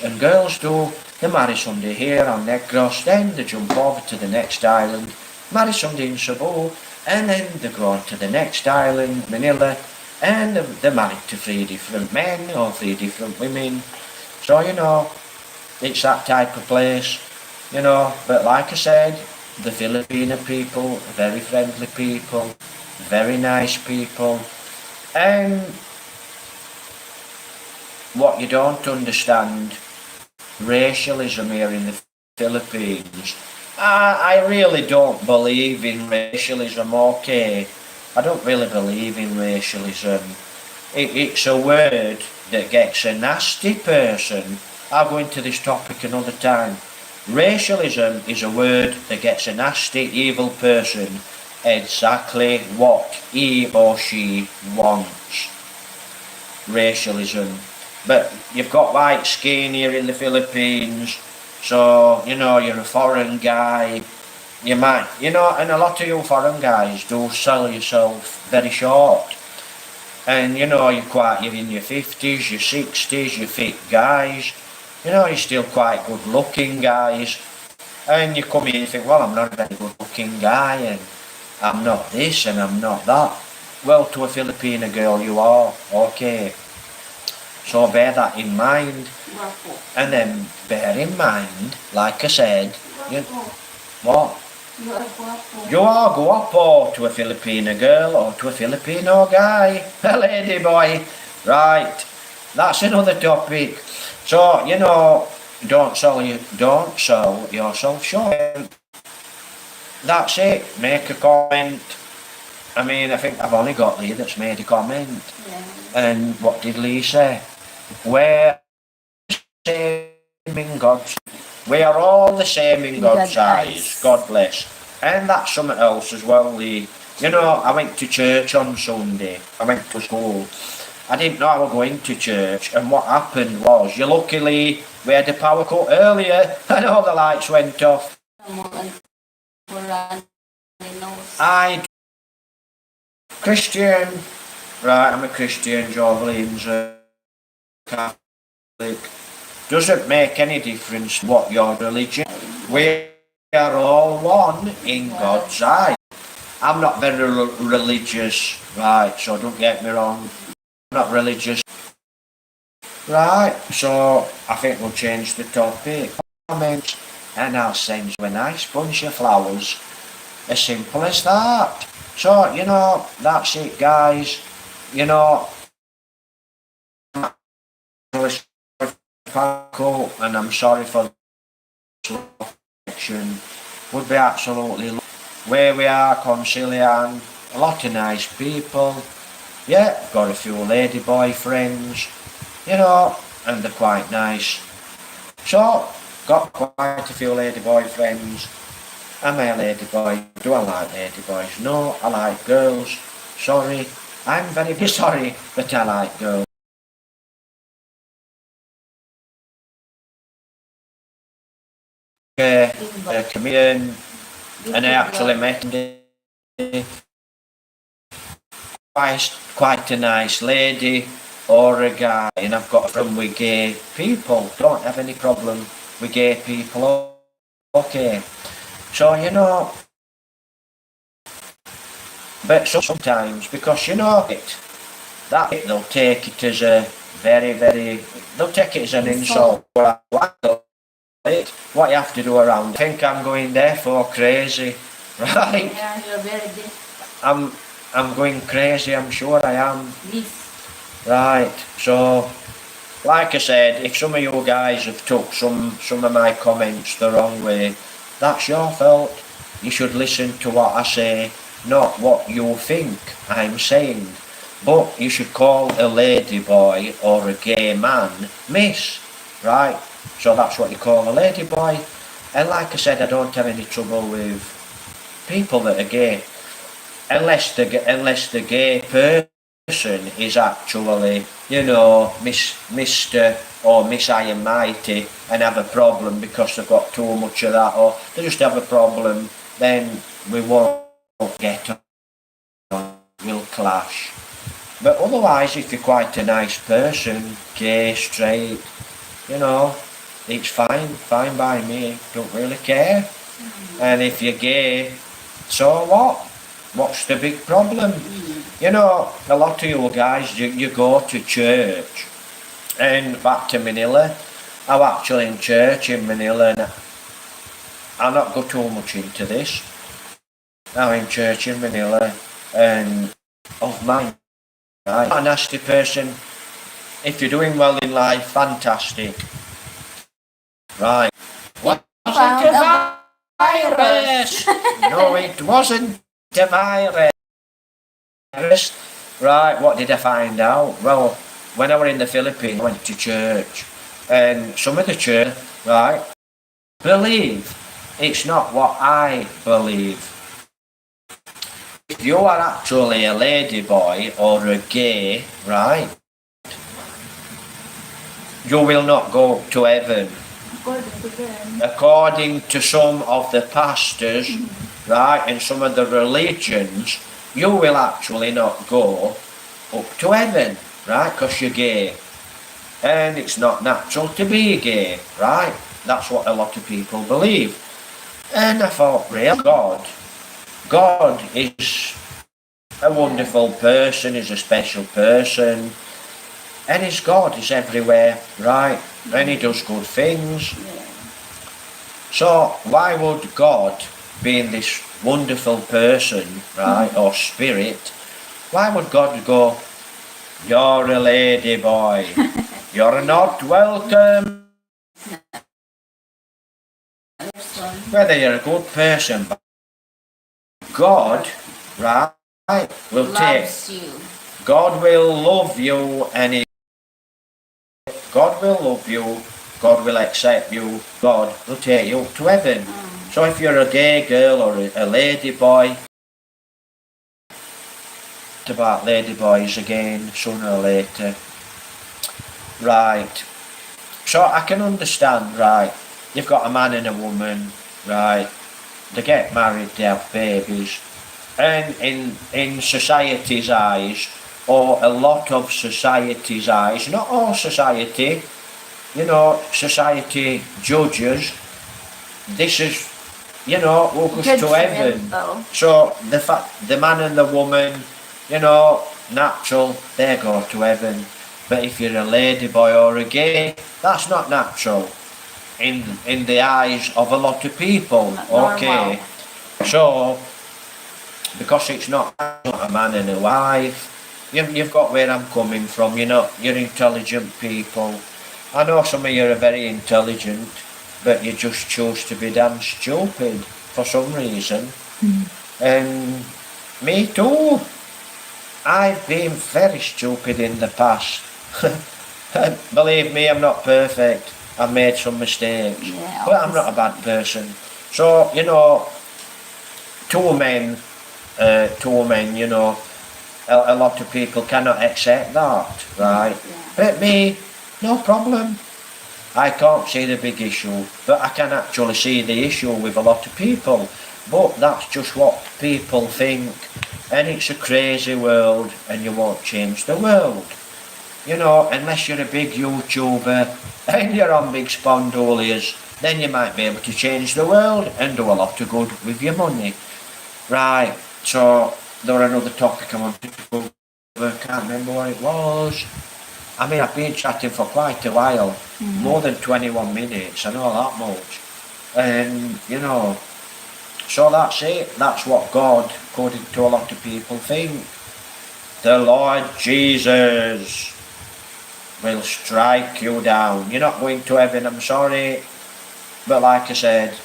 and girls do, they marry somebody here on Negros, then they jump over to the next island, marry somebody in Cebu, and then they go on to the next island, Manila, and they're married to 3 different men or 3 different women. So, you know, it's that type of place, you know. But like I said, the Filipino people are very friendly people, very nice people, and what you don't understand, racialism here in the Philippines. I really don't believe in racialism, okay? I don't really believe in racialism. It's a word that gets a nasty person. I'll go into this topic another time. Racialism is a word that gets a nasty, evil person exactly what he or she wants. Racialism. But you've got white skin here in the Philippines, so, you know, you're a foreign guy, you might, you know, and a lot of you foreign guys do sell yourself very short. And, you know, you're in your 50s, your 60s, you're fit guys, you know, you're still quite good looking guys. And you come here and think, well, I'm not a very good looking guy, and I'm not this, and I'm not that. Well, to a Filipina girl you are, okay. So bear that in mind. And then bear in mind, like I said, what? You are guapo to a Filipina girl or to a Filipino guy, a lady boy. Right, that's another topic. So, you know, don't sell yourself short. That's it. Make a comment. I mean, I think I've only got Lee that's made a comment. Yeah. And what did Lee say? We're the same in God's. We are all the same in God's eyes. God bless. And that's something else as well, Lee. You know, I went to church on Sunday. I went to school. I didn't know I was going to church, and what happened was, you luckily, we had a power cut earlier, and all the lights went off. Christian. Right, I'm a Christian, Jovelyn's a Catholic. Doesn't make any difference what your religion. We are all one in God's eye. I'm not very religious, right, so don't get me wrong. I'm not religious. Right, so I think we'll change the topic. Comments, and I'll send you a nice bunch of flowers. As simple as that. So, you know, that's it, guys. You know, and I'm sorry for the selection. would be absolutely where we are, Concilian, a lot of nice people. Yeah, got a few lady boyfriends, you know, and they're quite nice. So, got quite a few lady boyfriends. Am I a lady boy? Do I like lady boys? No, I like girls. Sorry, I'm very sorry, but I like girls. A comedian, and I actually met him. Quite a nice lady or a guy, and I've got a problem with gay people. Don't have any problem with gay people. Okay, so you know, but sometimes because you know it, that they'll take it as a they'll take it as an insult. What you have to do around it. I think I'm going there for crazy, right? Yeah, you're very deep. I'm going crazy, I'm sure I am. This. Right, so like I said, if some of you guys have took some of my comments the wrong way, that's your fault. You should listen to what I say, not what you think I'm saying. But you should call a lady boy or a gay man miss, right? So that's what you call a lady boy. And like I said, I don't have any trouble with people that are gay. Unless the gay person is actually, you know, Mr. or Miss I am Mighty and have a problem because they've got too much of that, or they just have a problem, then we won't get on, we'll clash. But otherwise, if you're quite a nice person, gay, straight, you know, it's fine by me, don't really care. And if you're gay, so what? What's the big problem? You know, a lot of you guys, you go to church, and back to Manila. I'm actually in church in Manila, and I'll not go too much into this. I'm in church in Manila, and oh my, I'm not a nasty person. If you're doing well in life, fantastic. Right. What was it, a virus? No, it wasn't a virus. Right, what did I find out? Well, when I was in the Philippines, I went to church, and some of the church, right, believe it's not what I believe. If you are actually a lady boy or a gay, right, you will not go to heaven. According to some of the pastors, right, and some of the religions, you will actually not go up to heaven, right, because you're gay. And it's not natural to be gay, right? That's what a lot of people believe. And I thought, really, God is a wonderful person, is a special person, and his God is everywhere, right? And he does good things. So why would God, being this wonderful person, right, or spirit, why would God go, you're a lady boy, you're not welcome? Whether you're a good person, God, right, will Loves you. God will love you, and God will love you, God will accept you, God will take you to heaven. So if you're a gay girl or a lady boy, it's about lady boys again, sooner or later. Right. So I can understand, right, you've got a man and a woman, right, they get married, they have babies, and in society's eyes, or a lot of society's eyes, not all society, you know, society judges, this is, you know, who goes to heaven. So the man and the woman, you know, natural, they go to heaven. But if you're a lady boy or a gay, that's not natural in the eyes of a lot of people. Okay, so because it's not a man and a wife, you've got where I'm coming from. You're intelligent people. I know some of you are very intelligent, but you just choose to be damn stupid. for some reason. And me too. I've been very stupid in the past. Believe me, I'm not perfect. I've made some mistakes. Yeah, But I'm not a bad person. So, you know, two men, you know, a lot of people cannot accept that, right? Yeah. But me, no problem. I can't see the big issue, but I can actually see the issue with a lot of people. But that's just what people think, and it's a crazy world, and you won't change the world. You know, unless you're a big YouTuber and you're on big spondoliers, then you might be able to change the world and do a lot of good with your money. Right, so there another topic I wanted to cover, can't remember what it was. I mean, I've been chatting for quite a while, more than 21 minutes, I know that much. And, you know, so that's it, that's what God, according to a lot of people, think. The Lord Jesus will strike you down. You're not going to heaven, I'm sorry. But like I said,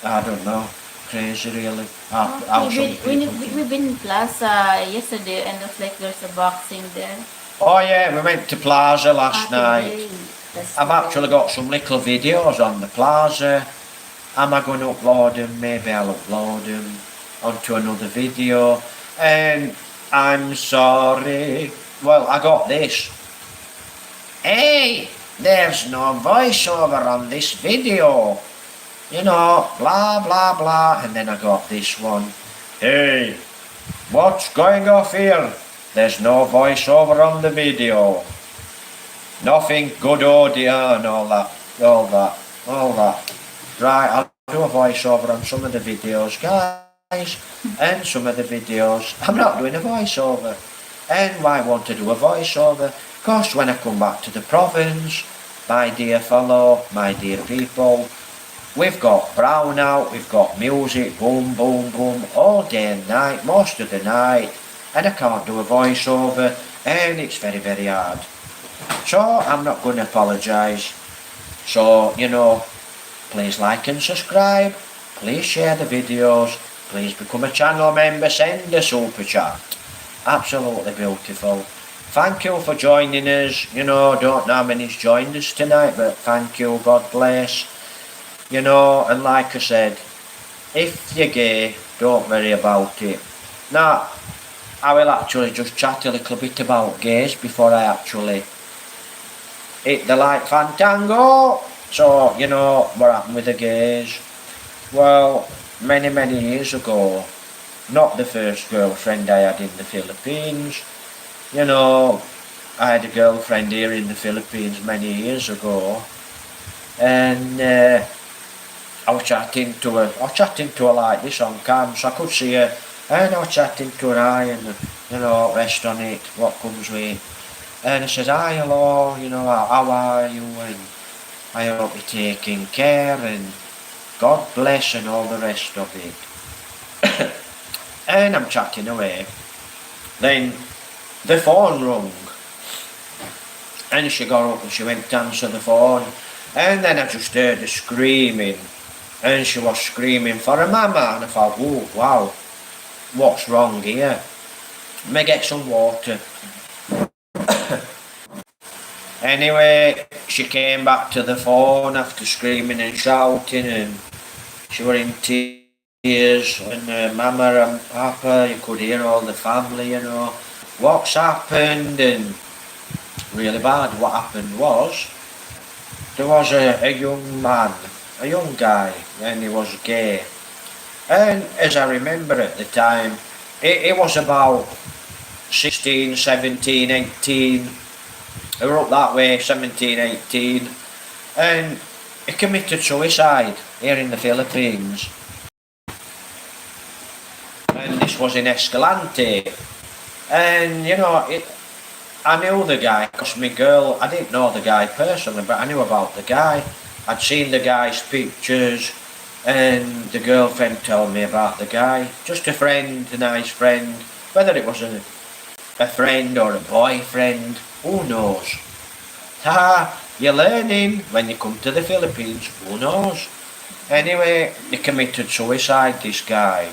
I don't know, crazy really. How some people think. We've been in Plaza yesterday, and looks like there's a boxing there. Oh yeah, we went to Plaza last night. Today. That's I've today. actually got some little videos on the Plaza. Am I going to upload them? Maybe I'll upload them onto another video. And I'm sorry. Well, I got this. Hey, there's no voiceover on this video. You know, blah, blah, blah. And then I got this one. Hey, what's going off here? There's no voiceover on the video. Nothing good audio and all that. Right, I'll do a voiceover on some of the videos, guys. And some of the videos, I'm not doing a voiceover. And why want to do a voiceover? Because when I come back to the province, my dear fellow, my dear people, we've got brownout, we've got music, boom, boom, boom, all day and night, most of the night. And I can't do a voiceover, and it's very, very hard. So I'm not going to apologise. So, you know, please like and subscribe, please share the videos, please become a channel member, send a super chat. Absolutely beautiful. Thank you for joining us. You know, don't know how many's joined us tonight, but thank you, God bless. You know, and like I said, if you're gay, don't worry about it. Now, I will actually just chat a little bit about gays before I actually hit the like fantango. So, you know, what happened with the gays? Well, many, many years ago, not the first girlfriend I had in the Philippines. You know, I had a girlfriend here in the Philippines many years ago. And I was chatting to her like this on cam, so I could see her. And I was chatting to her eye and, you know, rest on it, what comes with it. And I says, hi, hello, you know, how are you? And I hope you're taking care and God bless and all the rest of it. And I'm chatting away. Then the phone rung. And she got up and she went to answer the phone. And then I just heard her screaming. And she was screaming for her mama. And I thought, oh, wow. What's wrong here? May get some water. Anyway, she came back to the phone after screaming and shouting, and she were in tears. And mama and papa, you could hear all the family, you know, what's happened, and really bad. What happened was, there was a young man, a young guy, and he was gay. And as I remember at the time, it was about 16, 17, 18. I grew up that way, 17, 18. And he committed suicide here in the Philippines. And this was in Escalante. And, you know, I knew the guy, because my girl, I didn't know the guy personally, but I knew about the guy. I'd seen the guy's pictures. And the girlfriend told me about the guy. Just a friend, a nice friend. Whether it was a friend or a boyfriend, who knows? You're learning when you come to the Philippines, who knows? Anyway, he committed suicide, this guy.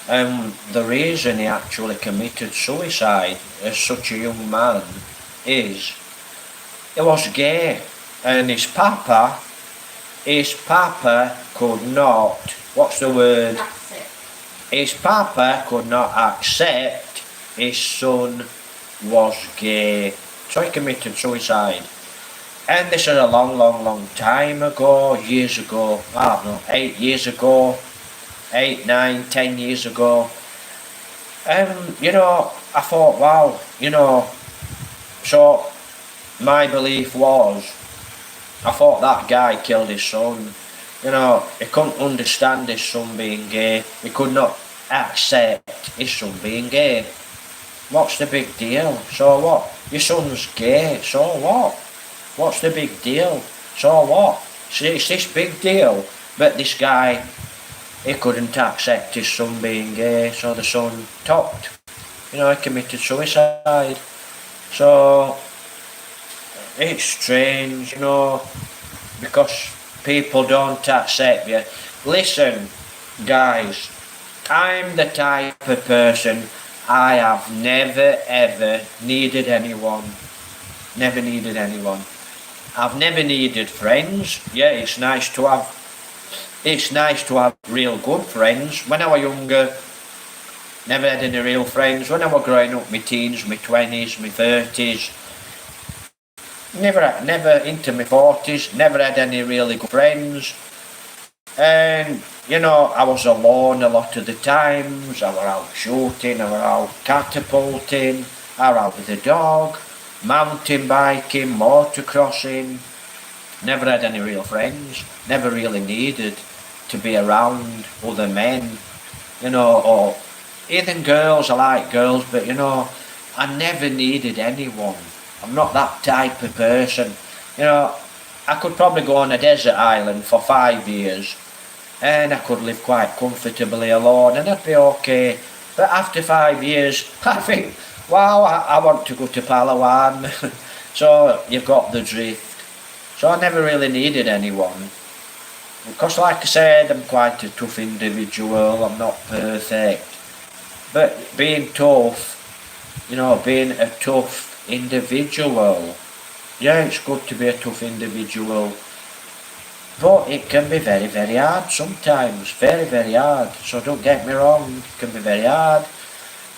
And the reason he actually committed suicide as such a young man is he was gay, and his papa could not, what's the word? Accept. His papa could not accept his son was gay. So he committed suicide. And this is a long time ago, years ago, I don't know, 8 years ago, 8, 9, 10 years ago. And, you know, I thought, wow, you know, so my belief was, I thought that guy killed his son. You know, he couldn't understand his son being gay. He could not accept his son being gay. What's the big deal? So what? Your son's gay, so what? What's the big deal? So what? See, it's this big deal, but this guy, he couldn't accept his son being gay, so the son topped. You know, he committed suicide. So, it's strange, you know, because people don't accept you. Listen, guys, I'm the type of person, I have never ever needed anyone. Never needed anyone. I've never needed friends. Yeah, it's nice to have real good friends. When I was younger, never had any real friends. When I was growing up, my teens, my 20s, my 30s, never into my 40s, never had any really good friends. And, you know, I was alone a lot of the times. I was out shooting, I was out catapulting, I was out with the dog, mountain biking, motocrossing. Never had any real friends. Never really needed to be around other men, you know, or even girls. I like girls, but you know, I never needed anyone. I'm not that type of person. You know, I could probably go on a desert island for 5 years and I could live quite comfortably alone and I'd be okay. But after 5 years, I think, wow, I want to go to Palawan. So you've got the drift. So I never really needed anyone. Because like I said, I'm quite a tough individual, I'm not perfect. But being tough, you know, being a tough individual, yeah, it's good to be a tough individual. But it can be very, very hard sometimes, very, very hard. So don't get me wrong, it can be very hard.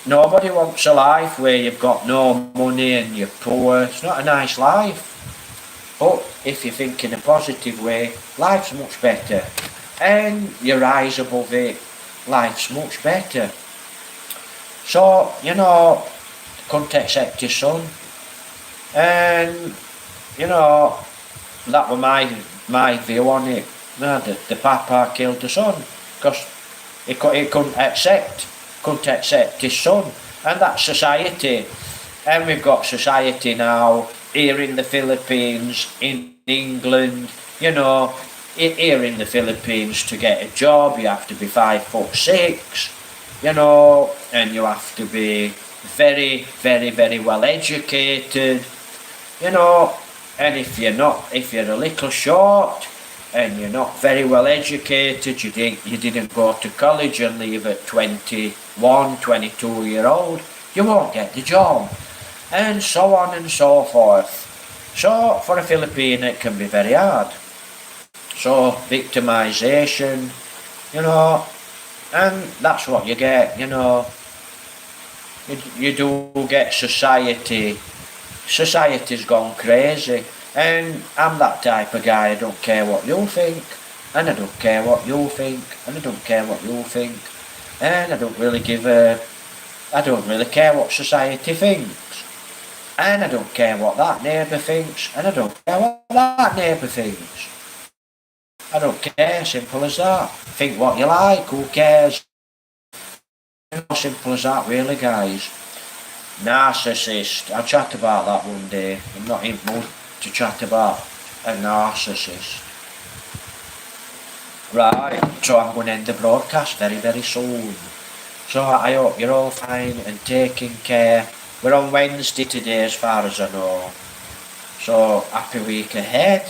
Nobody wants a life where you've got no money and you're poor. It's not a nice life. But if you think in a positive way, life's much better. And you rise above it, life's much better. So, you know, couldn't accept his son. And, you know, that was my view on it. No, the papa killed the son. Because he couldn't accept his son. And that's society. And we've got society now, here in the Philippines, in England, you know, here in the Philippines to get a job you have to be 5'6", you know, and you have to be very, very, very well educated, you know, and if you're a little short and you're not very well educated, you didn't go to college and leave at 21, 22 year old, you won't get the job. And so on and so forth. So for a Filipino it can be very hard. So victimization, you know, and that's what you get, you know. You do get society. Society's gone crazy. And I'm that type of guy, I don't care what you think. And I don't care what you think. And I don't care what you think. And I don't really care what society thinks. And I don't care what that neighbour thinks, and I don't care what that neighbour thinks. I don't care, simple as that. Think what you like, who cares? Simple as that, really, guys. Narcissist, I'll chat about that one day. I'm not in the mood to chat about a narcissist. Right, so I'm going to end the broadcast very, very soon. So I hope you're all fine and taking care. We're on Wednesday today as far as I know. So happy week ahead.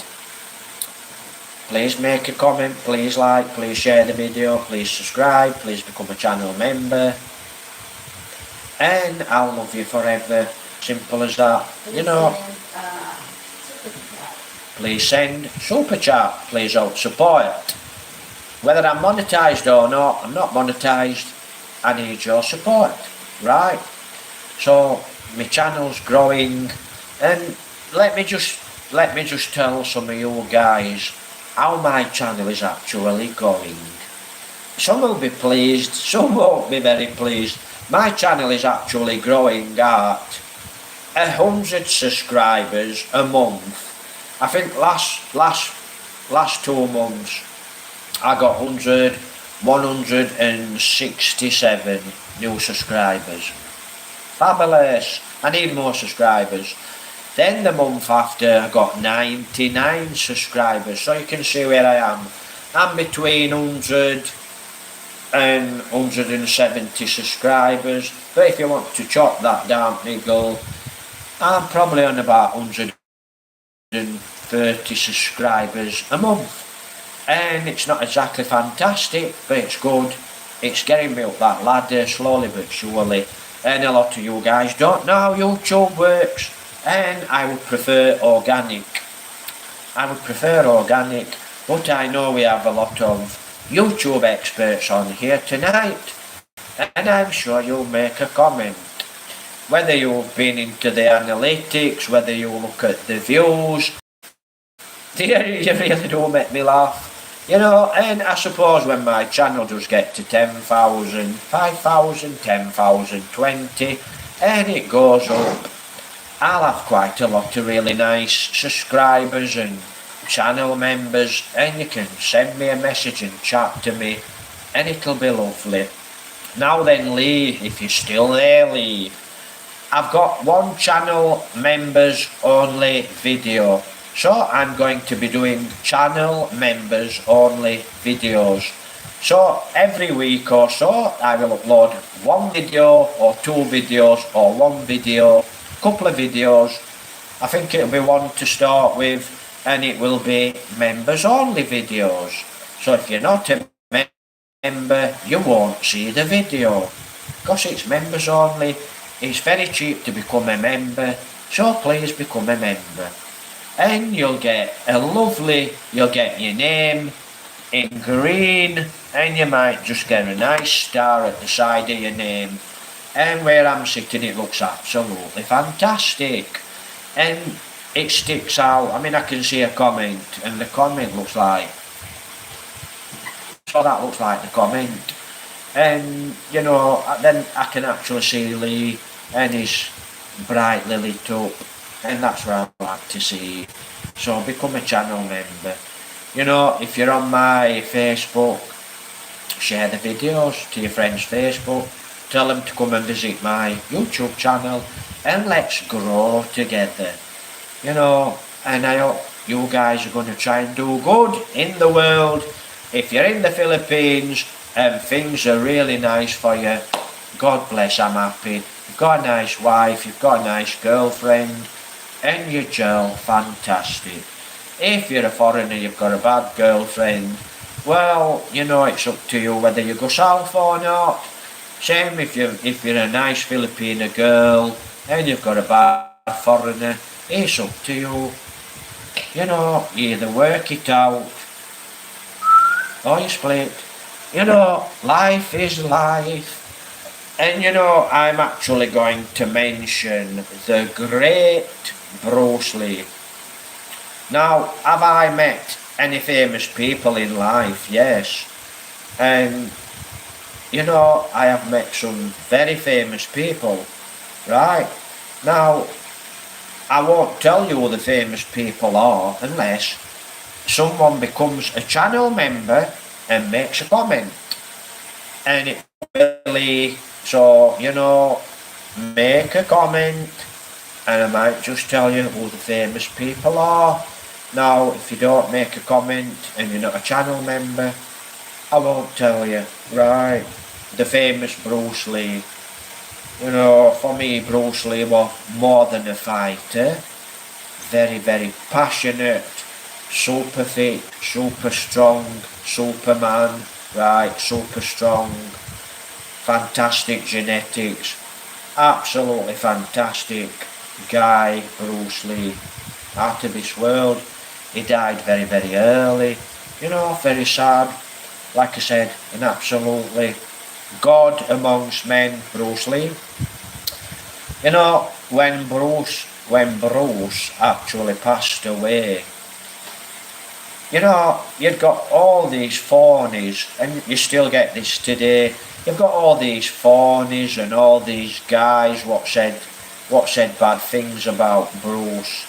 please make a comment, please like, please share the video, please subscribe, please become a channel member. And I'll love you forever. Simple as that. You know, please send super chat, please help support. Whether I'm monetized or not, I'm not monetized, I need your support, right? So my channel's growing, and let me just tell some of you guys how my channel is actually going. Some will be pleased, some won't be very pleased. My channel is actually growing at 100 subscribers a month. I think last 2 months I got 167 new subscribers. Fabulous. I need more subscribers. Then the month after I got 99 subscribers. So you can see where I am. I'm between 100 and 170 subscribers. But if you want to chop that down, niggle, I'm probably on about 130 subscribers a month. And it's not exactly fantastic, but it's good. It's getting me up that ladder slowly but surely. And a lot of you guys don't know how YouTube works, and I would prefer organic. But I know we have a lot of YouTube experts on here tonight, and I'm sure you'll make a comment. Whether you've been into the analytics, whether you look at the views, you really do make me laugh. You know, and I suppose when my channel does get to 10,000, 5,000, 10,000, 20, and it goes up, I'll have quite a lot of really nice subscribers and channel members, and you can send me a message and chat to me, and it'll be lovely. Now then, Lee, if you're still there, Lee, I've got one channel members only video. So I'm going to be doing channel members only videos. So every week or so I will upload one video or 2 videos or one video, couple of videos. I think it'll be one to start with, and it will be members only videos. So if you're not a member, you won't see the video. Because it's members only, it's very cheap to become a member, so please become a member. And you'll get you'll get your name in green, and you might just get a nice star at the side of your name. And where I'm sitting, it looks absolutely fantastic. And it sticks out. I mean, I can see a comment, and the comment looks like, so that looks like the comment. And, you know, then I can actually see Lee, and he's brightly lit up. And that's what I'd like to see. So become a channel member. You know, if you're on my Facebook, share the videos to your friends' Facebook. Tell them to come and visit my YouTube channel, and let's grow together. You know, and I hope you guys are going to try and do good in the world. If you're in the Philippines and things are really nice for you, God bless, I'm happy. You've got a nice wife, you've got a nice girlfriend, and you're fantastic. If you're a foreigner, you've got a bad girlfriend, well, you know, it's up to you whether you go south or not. Same if you're a nice Filipino girl and you've got a bad foreigner, it's up to you. You know, you either work it out or you split. You know, life is life. And you know, I'm actually going to mention the great Bruce Lee. Now, have I met any famous people in life? Yes. And, you know, I have met some very famous people, right? Now, I won't tell you who the famous people are unless someone becomes a channel member and makes a comment. And it really, so, you know, make a comment, and I might just tell you who the famous people are. Now, if you don't make a comment and you're not a channel member, I won't tell you, right? The famous Bruce Lee. You know, for me, Bruce Lee was more than a fighter. Very, very passionate, super fit, super strong, Superman, right, super strong, fantastic genetics, absolutely fantastic guy, Bruce Lee, out of this world. He died very, very early, very sad. Like I said, an absolutely God amongst men, Bruce Lee. When Bruce actually passed away, you'd got all these phonies, and you still get this today. You've got all these phonies and all these guys what said bad things about Bruce.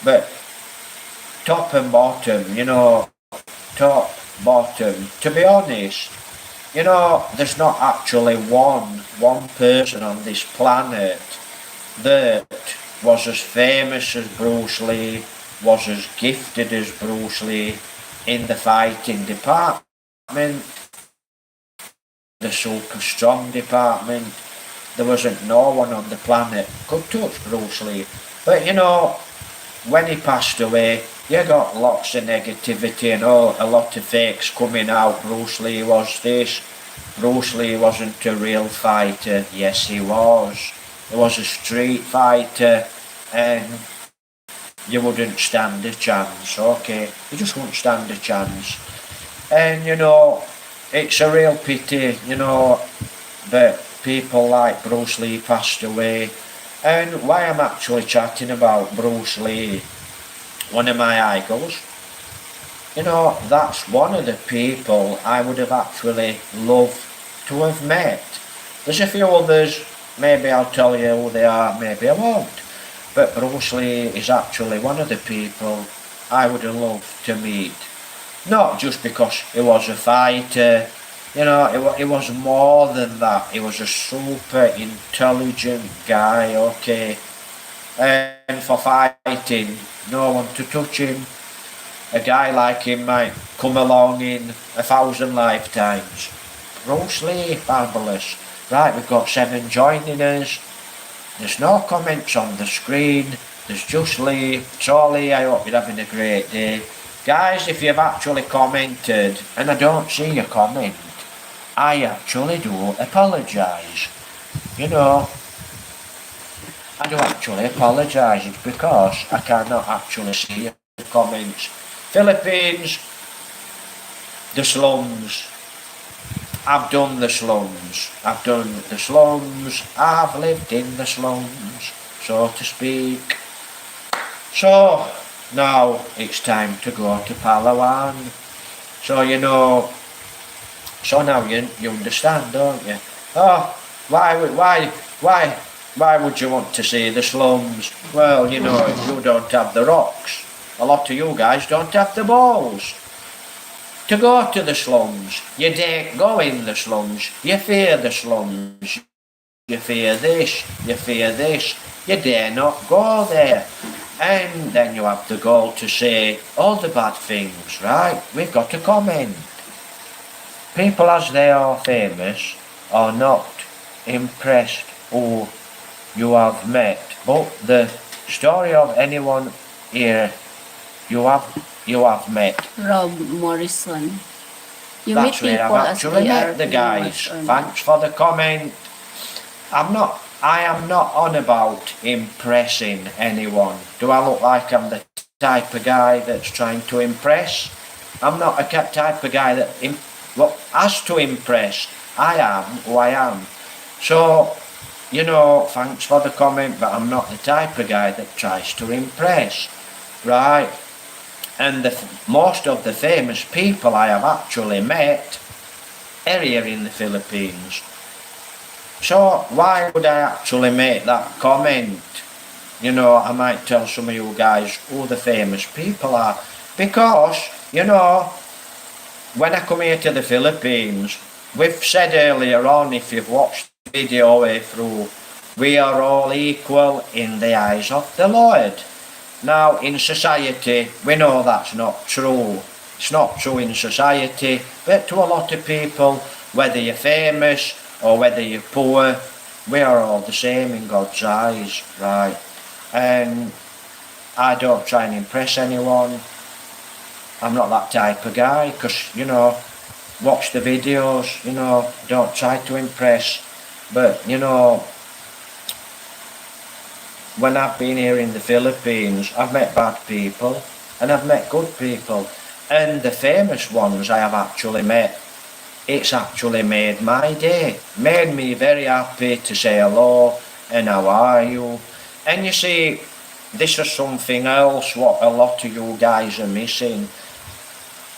But top and bottom, top, bottom, to be honest, there's not actually one person on this planet that was as famous as Bruce Lee, was as gifted as Bruce Lee in the fighting department, the super strong department. There wasn't no one on the planet could touch Bruce Lee. But when he passed away, you got lots of negativity and a lot of fakes coming out. Bruce Lee was this, Bruce Lee wasn't a real fighter. Yes, he was. He was a street fighter, and you wouldn't stand a chance, okay? You just wouldn't stand a chance. And it's a real pity, that people like Bruce Lee passed away. And why I'm actually chatting about Bruce Lee, one of my idols, that's one of the people I would have actually loved to have met. There's a few others, maybe I'll tell you who they are, maybe I won't. But Bruce Lee is actually one of the people I would have loved to meet. Not just because he was a fighter, he was more than that. He was a super intelligent guy, okay? And for fighting, no one to touch him. A guy like him might come along in 1,000 lifetimes. Bruce Lee, fabulous. Right, we've got 7 joining us. There's no comments on the screen. There's just Lee. So Lee, I hope you're having a great day. Guys, if you've actually commented, and I don't see your comment, I actually do apologise. I do actually apologise. It's because I cannot actually see your comments. Philippines, the slums. I've done the slums. I've lived in the slums, so to speak. So, now it's time to go to Palawan. So now you understand, don't you? Oh, why would you want to see the slums? Well, you don't have the rocks. A lot of you guys don't have the balls to go to the slums. You daren't go in the slums. You fear the slums. You fear this. You dare not go there. And then you have the goal to say all the bad things, right? We've got to comment. People as they are famous are not impressed who you have met. But the story of anyone here you have met. Rob Morrison. You That's meet where people I've as actually they met are the guys. famous or not. Thanks for the comment. I am not on about impressing anyone. Do I look like I'm the type of guy that's trying to impress? I'm not a type of guy that has to impress. I am who I am. So, thanks for the comment, but I'm not the type of guy that tries to impress. Right? And most of the famous people I have actually met are here in the Philippines. So why would I actually make that comment? I might tell some of you guys who the famous people are. Because, when I come here to the Philippines, we've said earlier on, if you've watched the video all the way through, we are all equal in the eyes of the Lord. Now, in society, we know that's not true. It's not true in society, but to a lot of people, whether you're famous or whether you're poor, we are all the same in God's eyes, right? And I don't try and impress anyone. I'm not that type of guy, because, you know, watch the videos, you know, don't try to impress. But, you know, when I've been here in the Philippines, I've met bad people and I've met good people. And the famous ones I have actually met, it's actually made my day. Made me very happy to say hello and how are you. And you see, this is something else what a lot of you guys are missing.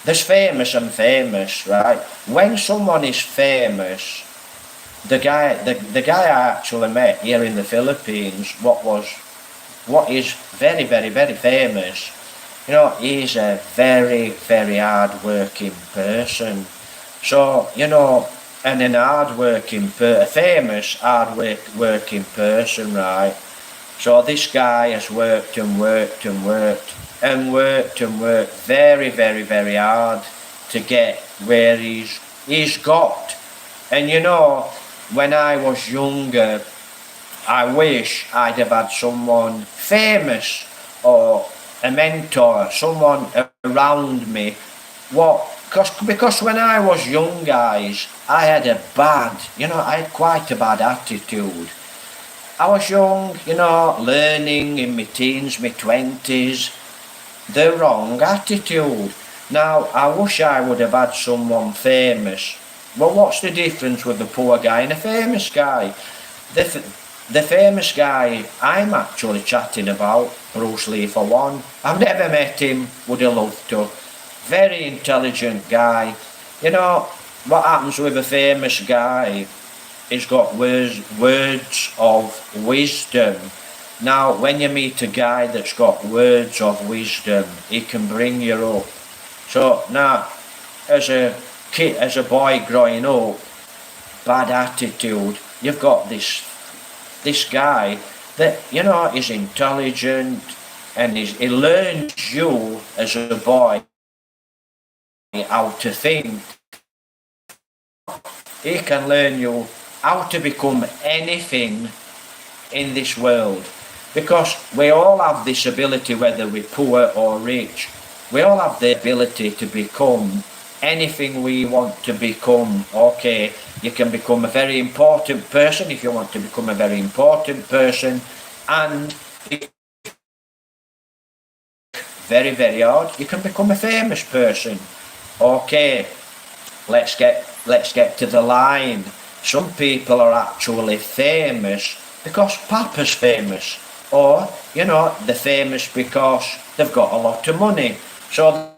There's famous and famous, right? When someone is famous, the guy I actually met here in the Philippines, what is very, very, very famous, you know, he's a very, very hard working person. So, you know, and a famous hard working person, right? So this guy has worked and worked and worked and worked and worked very, very, very hard to get where he's got. And you know, when I was younger, I wish I'd have had someone famous or a mentor, someone around me. Because when I was young, guys, I had I had quite a bad attitude. I was young, you know, learning in my teens, my 20s, the wrong attitude. Now, I wish I would have had someone famous. Well, what's the difference with the poor guy and a famous guy? The famous guy I'm actually chatting about, Bruce Lee for one. I've never met him, would have loved to. Very intelligent guy. You know, what happens with a famous guy? He's got words of wisdom. Now, when you meet a guy that's got words of wisdom, he can bring you up. So now, as a boy growing up, bad attitude, you've got this guy that, you know, is intelligent and he learns you as a boy how to think. He can learn you how to become anything in this world, because we all have this ability, whether we're poor or rich. We all have the ability to become anything we want to become. Okay, you can become a very important person if you want to become a very important person, and very, very hard, you can become a famous person. Okay, let's get to the line. Some people are actually famous because Papa's famous, or, you know, they're famous because they've got a lot of money. So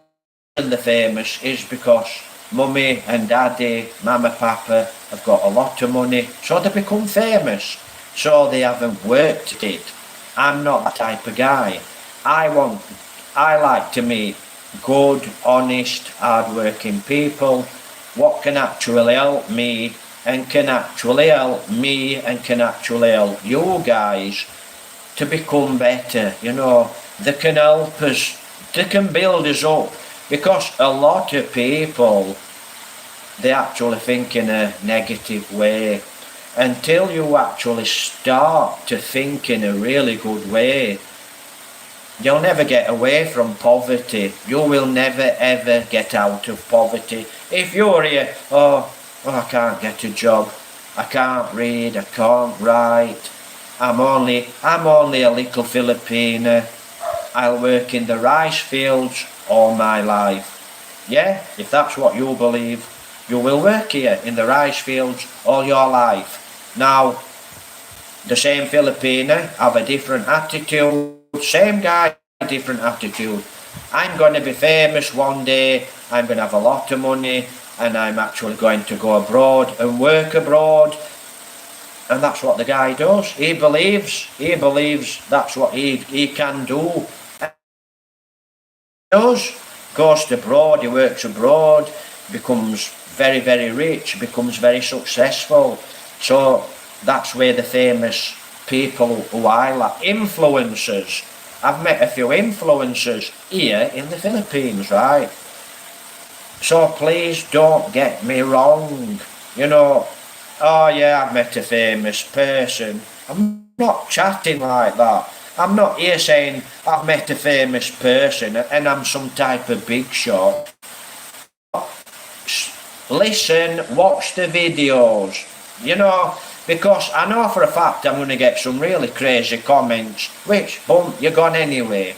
the famous is because Mummy and Daddy, Mama, Papa have got a lot of money, so they become famous. So they haven't worked it. I'm not that type of guy. I like to meet good, honest, hard-working people, what can actually help me and can actually help you guys to become better. You know, they can help us, they can build us up, because a lot of people, they actually think in a negative way. Until you actually start to think in a really good way, you'll never get away from poverty. You will never ever get out of poverty. If you're here, oh, I can't get a job, I can't read, I can't write, I'm only a little Filipina, I'll work in the rice fields all my life. Yeah, if that's what you believe, you will work here in the rice fields all your life. Now, the same Filipina have a different attitude, same guy, different attitude. I'm going to be famous one day, I'm going to have a lot of money, and I'm actually going to go abroad and work abroad. And that's what the guy does. He believes that's what he can do. He goes abroad, he works abroad, becomes very, very rich, becomes very successful. So that's where the famous people who I like, influencers. I've met a few influencers here in the Philippines, right? So please don't get me wrong. You know, oh yeah, I've met a famous person. I'm not chatting like that. I'm not here saying I've met a famous person and I'm some type of big shot. Listen, watch the videos, you know, because I know for a fact I'm going to get some really crazy comments, which, boom, you're gone anyway.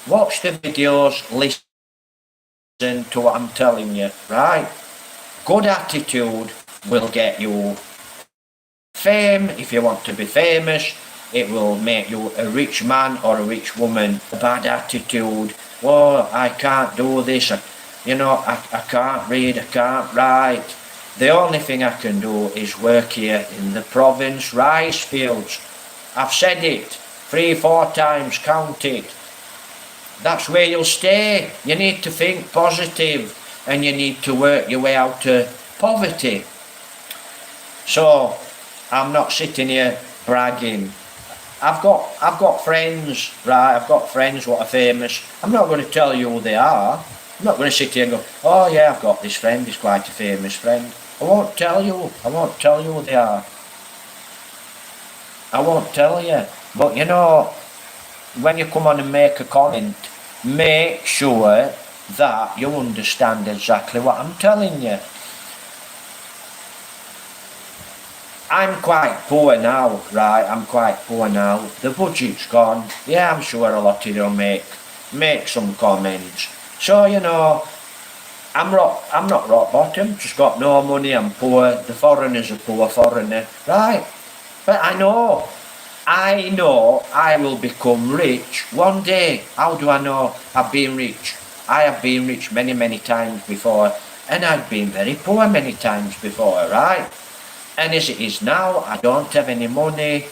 Watch the videos, listen to what I'm telling you, right? Good attitude will get you fame. If you want to be famous, it will make you a rich man or a rich woman. A bad attitude, oh, I can't do this, I can't read, I can't write. The only thing I can do is work here in the province rice fields. I've said it 3-4 times, count it. That's where you'll stay. You need to think positive and you need to work your way out of poverty. So I'm not sitting here bragging. I've got friends, right? I've got friends what are famous. I'm not going to tell you who they are. I'm not going to sit here and go, oh yeah, I've got this friend, he's quite a famous friend. I won't tell you who they are. I won't tell you. But you know, when you come on and make a comment, make sure that you understand exactly what I'm telling you. I'm quite poor now, right? I'm quite poor now. The budget's gone. Yeah, I'm sure a lot of you make some comments. So, you know, I'm not rock bottom, just got no money, I'm poor. The foreigner's a poor foreigner, right? But I know I will become rich one day. How do I know I've been rich? I have been rich many, many times before, and I've been very poor many times before, right? And as it is now, I don't have any money,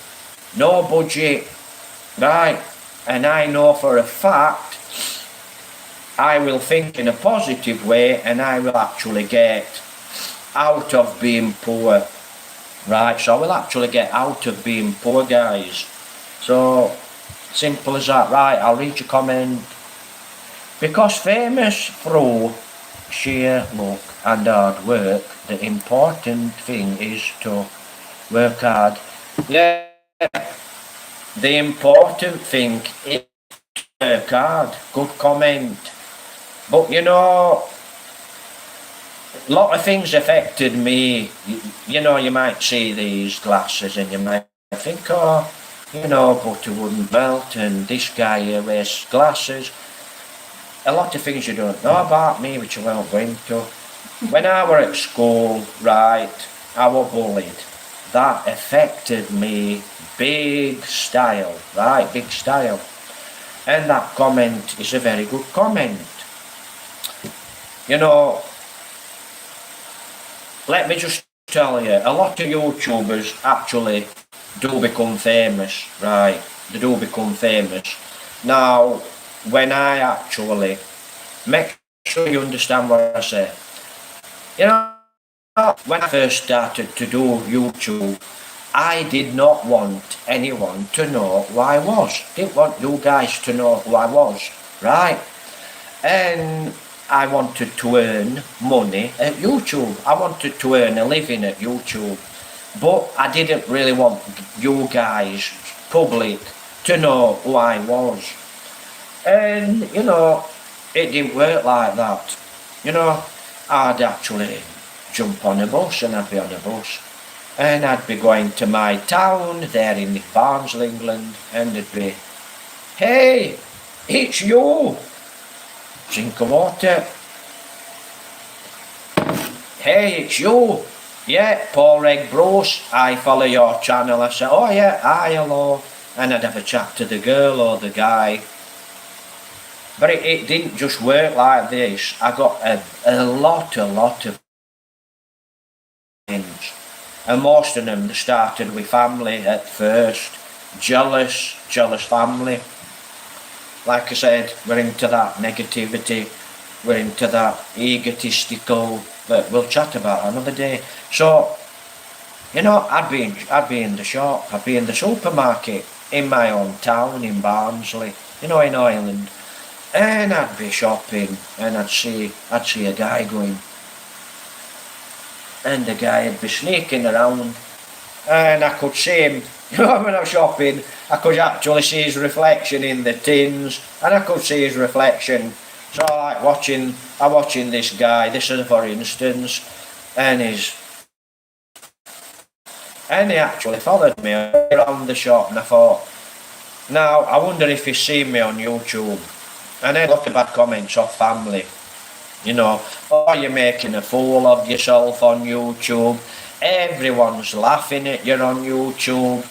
no budget, right? And I know for a fact I will think in a positive way and I will actually get out of being poor, right? So I will actually get out of being poor, guys. So, simple as that, right? I'll read your comment. Because famous through sheer luck and hard work, the important thing is to work hard. Yeah, the important thing is to work hard. Good comment. But you know, a lot of things affected me. You know, you might see these glasses and you might think, oh, you know, butter wouldn't melt and this guy here wears glasses. A lot of things you don't know about me, which I won't go into. When I were at school, right, I was bullied. That affected me big style, right, big style. And that comment is a very good comment. You know, let me just tell you, a lot of YouTubers actually do become famous, right? They do become famous. Now, when I actually, make sure you understand what I say. You know, when I first started to do YouTube, I did not want anyone to know who I was. Didn't want you guys to know who I was, right? And I wanted to earn money at YouTube. I wanted to earn a living at YouTube. But I didn't really want you guys, public, to know who I was. And, you know, it didn't work like that. You know, I'd actually jump on a bus and I'd be on a bus. And I'd be going to my town there in Barnsley, England, and it'd be, hey, it's you. Drink of water. Hey, it's you. Yeah, Paul Reg Bros. I follow your channel. I said, oh yeah, hi, hello. And I'd have a chat to the girl or the guy. But it didn't just work like this. I got a lot of friends. And most of them, they started with family at first. Jealous family. Like I said, we're into that negativity. We're into that egotistical, but we'll chat about it another day. So, you know, I'd be in the shop, I'd be in the supermarket in my own town in Barnsley, you know, in Ireland. And I'd be shopping and I'd see a guy going. And the guy would be sneaking around and I could see him You know, when I'm shopping, I could actually see his reflection in the tins, and I could see his reflection. So I like watching this guy, this is for instance, and he actually followed me around the shop, and I thought, now I wonder if he's seen me on YouTube. And then look at bad comments of family. You know, oh, you're making a fool of yourself on YouTube. Everyone's laughing at you on YouTube.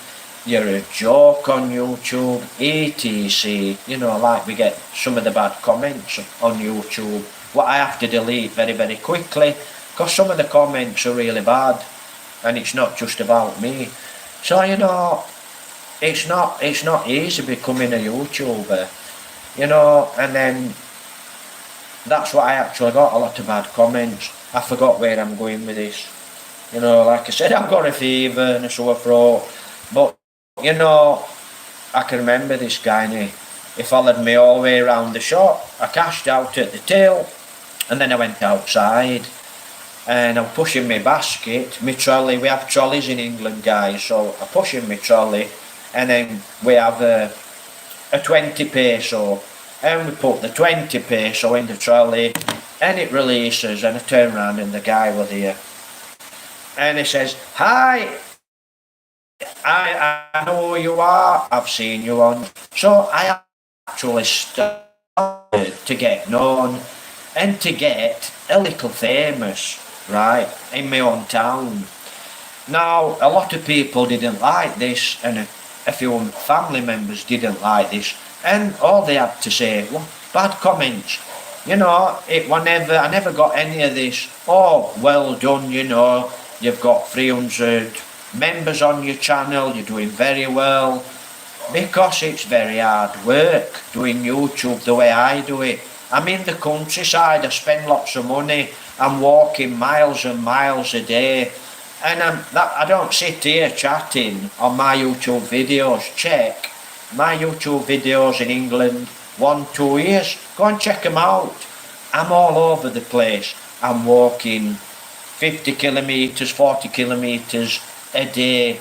You're a joke on YouTube, etc. You know, like we get some of the bad comments on YouTube, what I have to delete very, very quickly, because some of the comments are really bad, and it's not just about me. So, you know, it's not easy becoming a YouTuber, you know, and then that's what I actually got, a lot of bad comments. I forgot where I'm going with this. You know, like I said, I've got a fever and a sore throat, but, you know, I can remember this guy, and he followed me all the way around the shop. I cashed out at the till, and then I went outside, and I'm pushing my basket, my trolley. We have trolleys in England, guys, so I'm pushing my trolley, and then we have a 20 peso, and we put the 20 peso in the trolley, and it releases, and I turn around and the guy was there, and he says, "Hi, I know who you are, I've seen you on." So I actually started to get known and to get a little famous, right, in my own town. Now, a lot of people didn't like this, and a few family members didn't like this, and all they had to say was bad comments. You know, I never got any of this, "Oh, well done, you know, you've got 300 members on your channel, you're doing very well," because it's very hard work doing YouTube the way I do it. I'm in the countryside, I spend lots of money, I'm walking miles and miles a day, and I don't sit here chatting on my YouTube videos. Check my YouTube videos in England, 1-2 years, go and check them out. I'm all over the place. I'm walking 50 kilometres, 40 kilometres a day.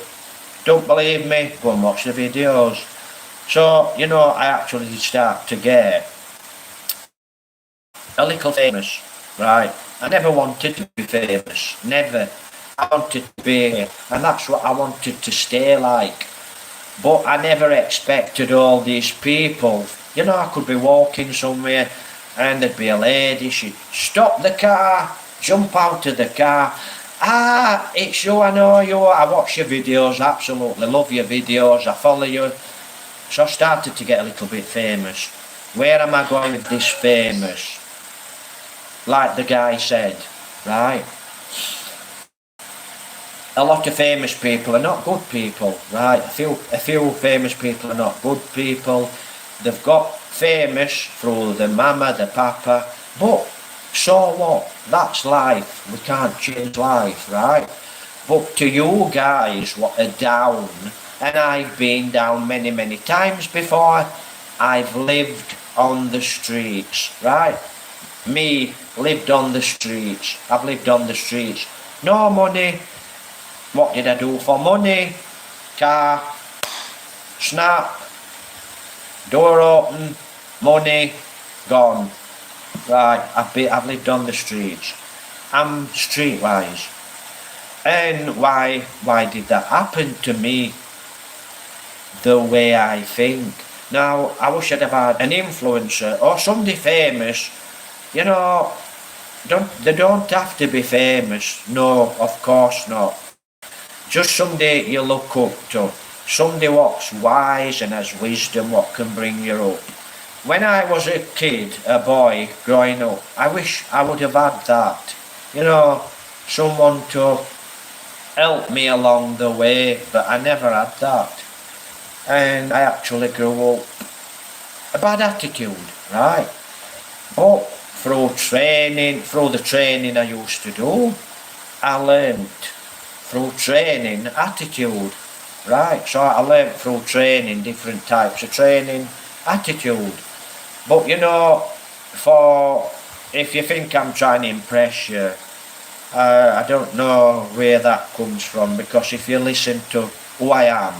Don't believe me? Go and watch the videos. So, you know, I actually did start to get a little famous, right? I never wanted to be famous, never. I wanted to be, and that's what I wanted to stay like. But I never expected all these people. You know, I could be walking somewhere and there'd be a lady, she'd stop the car, jump out of the car. "Ah, it's you, I know you, I watch your videos, absolutely love your videos, I follow you." So I started to get a little bit famous. Where am I going with this famous? Like the guy said, right? A lot of famous people are not good people, right? A few famous people are not good people. They've got famous through the mama, the papa, but so what? That's life. We can't change life, right? But to you guys what are down, and I've been down many, many times before, I've lived on the streets, right? Me lived on the streets. I've lived on the streets. No money. What did I do for money? Car, snap, door open, money, gone. Right, I've lived on the streets. I'm streetwise. And why did that happen to me? The way I think. Now, I wish I'd have had an influencer or somebody famous. You know, they don't have to be famous. No, of course not. Just somebody you look up to. Somebody what's wise and has wisdom, what can bring you up. When I was a kid, a boy, growing up, I wish I would have had that. You know, someone to help me along the way, but I never had that. And I actually grew up a bad attitude, right? But through the training I used to do, I learnt through training attitude, right? So I learnt through training, different types of training, attitude. But you know, if you think I'm trying to impress you, I don't know where that comes from, because if you listen to who I am,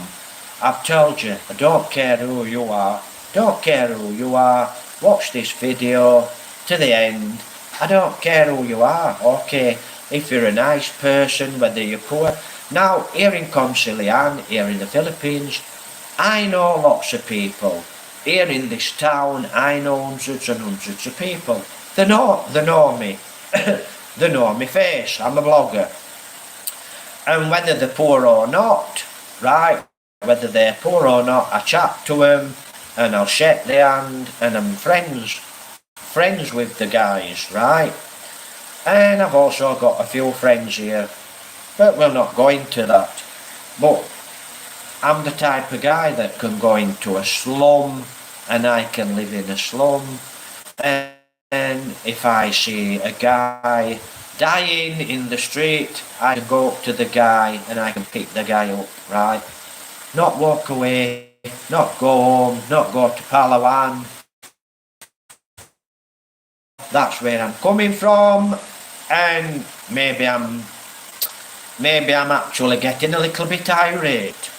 I've told you, I don't care who you are. Don't care who you are. Watch this video to the end. I don't care who you are, okay? If you're a nice person, whether you're poor. Now, here in Concilian, here in the Philippines, I know lots of people. Here in this town, I know hundreds and hundreds of people. They know me. They know me face. I'm a blogger. And whether they're poor or not, right? Whether they're poor or not, I chat to them and I'll shake their hand and I'm friends with the guys, right? And I've also got a few friends here, but we'll not go into that. But I'm the type of guy that can go into a slum and I can live in a slum, and if I see a guy dying in the street, I can go up to the guy and I can pick the guy up, right? Not walk away, not go home, not go to Palawan. That's where I'm coming from, and maybe I'm actually getting a little bit irate.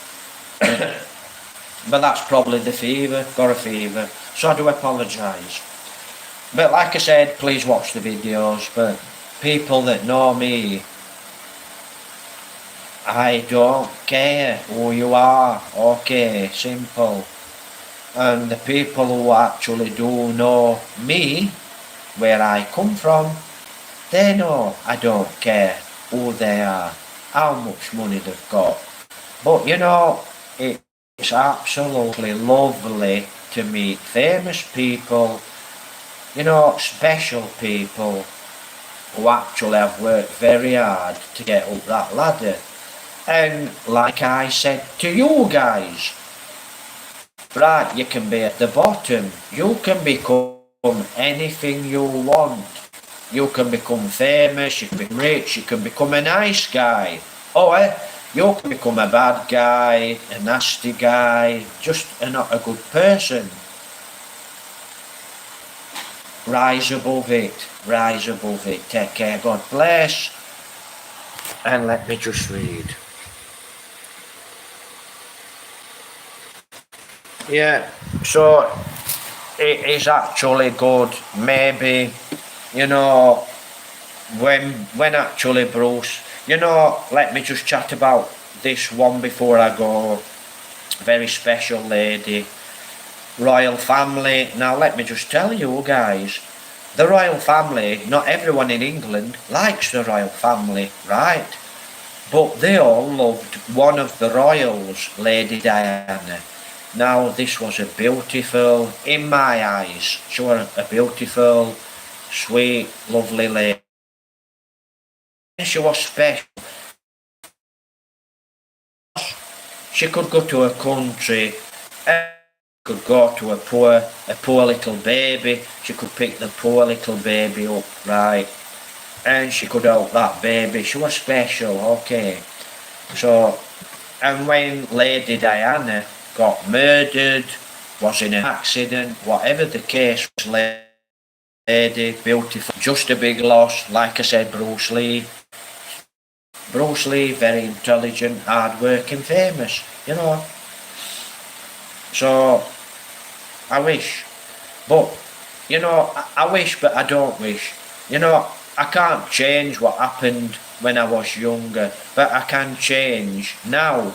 But that's probably the fever, got a fever, so I do apologise. But like I said, please watch the videos. But people that know me, I don't care who you are, okay, simple. And the people who actually do know me, where I come from, they know I don't care who they are, how much money they've got. But you know, it's absolutely lovely to meet famous people, you know, special people who actually have worked very hard to get up that ladder. And like I said to you guys, right, you can be at the bottom, you can become anything you want. You can become famous, you can become rich, you can become a nice guy. Or you can become a bad guy, a nasty guy, just not a good person. Rise above it, take care, God bless. And let me just read. Yeah, so it is actually good, maybe, you know, when actually Bruce, you know, let me just chat about this one before I go. Very special lady, royal family. Now let me just tell you guys, the royal family, not everyone in England likes the royal family, right? But they all loved one of the royals, Lady Diana. Now this was a beautiful, in my eyes, she was a beautiful, sweet, lovely lady. She was special. She could go to a country and could go to a poor little baby. She could pick the poor little baby up, right? And she could help that baby. She was special, okay. So, and when Lady Diana got murdered, was in an accident, whatever the case was, lady, beautiful, just a big loss. Like I said, Bruce Lee, very intelligent, hard-working, famous, you know. So, I wish, but, you know, I wish, but I don't wish. You know, I can't change what happened when I was younger, but I can change now.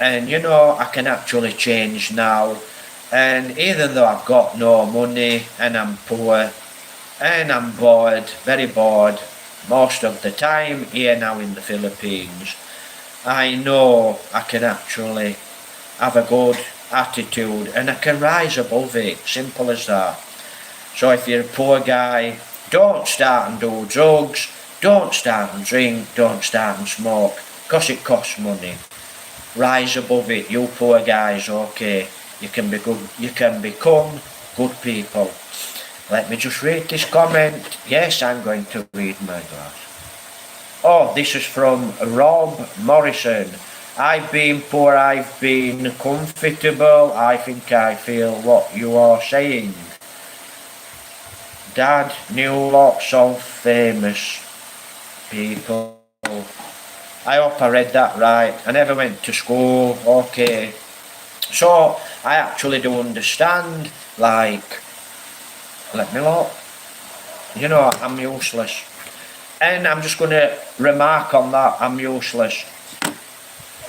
And, you know, I can actually change now. And even though I've got no money, and I'm poor, and I'm bored, very bored, most of the time here now in the Philippines, I know I can actually have a good attitude and I can rise above it, simple as that. So if you're a poor guy, don't start and do drugs, don't start and drink, don't start and smoke, because it costs money. Rise above it, you poor guys, okay, you can be good, you can become good people. Let me just read this comment. Yes, I'm going to read my glass. Oh, this is from Rob Morrison. I've been poor, I've been comfortable, I think I feel what you are saying. Dad knew lots of famous people. I hope I read that right. I never went to school, okay. So I actually do understand, like, let me look, you know, I'm useless. And I'm just going to remark on that, I'm useless.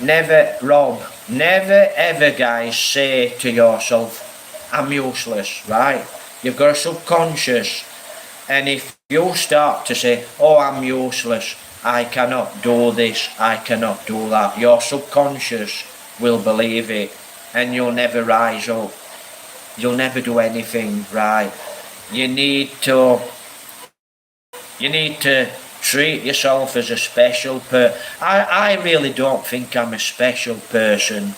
Never, Rob, never ever, guys, say to yourself, I'm useless, right? You've got a subconscious, and if you start to say, oh, I'm useless, I cannot do this, I cannot do that, your subconscious will believe it, and you'll never rise up. You'll never do anything, right? You need to treat yourself as a special I really don't think I'm a special person,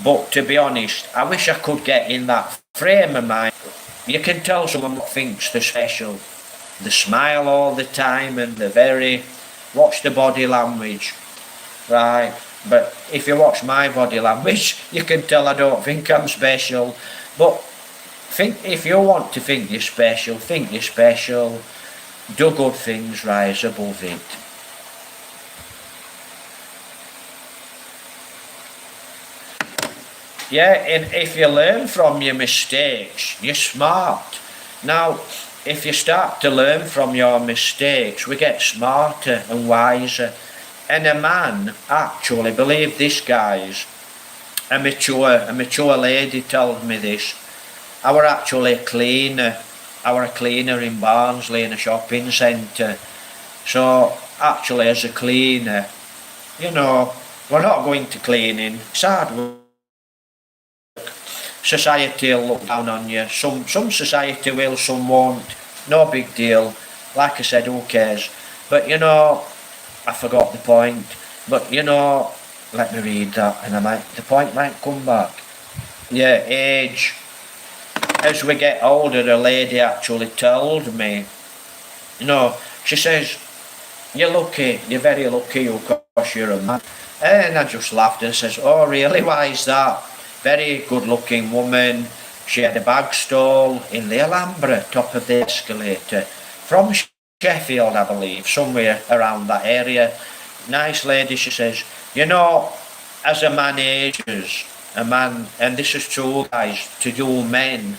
but to be honest, I wish I could get in that frame of mind. You can tell someone thinks they're special. They smile all the time and they're very... Watch the body language, right? But if you watch my body language, you can tell I don't think I'm special. But if you want to think you're special, think you're special. Do good things, rise above it. Yeah, and if you learn from your mistakes, you're smart. Now, if you start to learn from your mistakes, we get smarter and wiser. And a man, actually, believe this, guys, a mature lady told me this. I were actually a cleaner. I were a cleaner in Barnsley in a shopping centre. So actually as a cleaner, you know, we're not going to cleaning. It's hard work. Society will look down on you. Some society will, some won't. No big deal. Like I said, who cares? But you know, I forgot the point. But you know, let me read that and the point might come back. Yeah, age. As we get older, a lady actually told me, you know, she says, you're lucky, you're very lucky because you're a man. And I just laughed and says, oh really, why is that? Very good looking woman. She had a bag stall in the Alhambra, top of the escalator, from Sheffield, I believe, somewhere around that area. Nice lady, she says, you know, as a man ages, a man, and this is true, guys, to you men,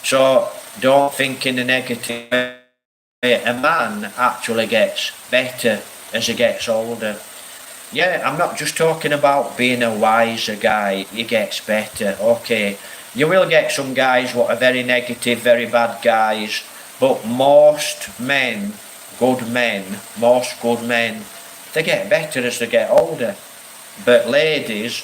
so don't think in a negative way. A man actually gets better as he gets older. Yeah, I'm not just talking about being a wiser guy, he gets better, okay. You will get some guys what are very negative, very bad guys, but most men, most good men, they get better as they get older. But ladies,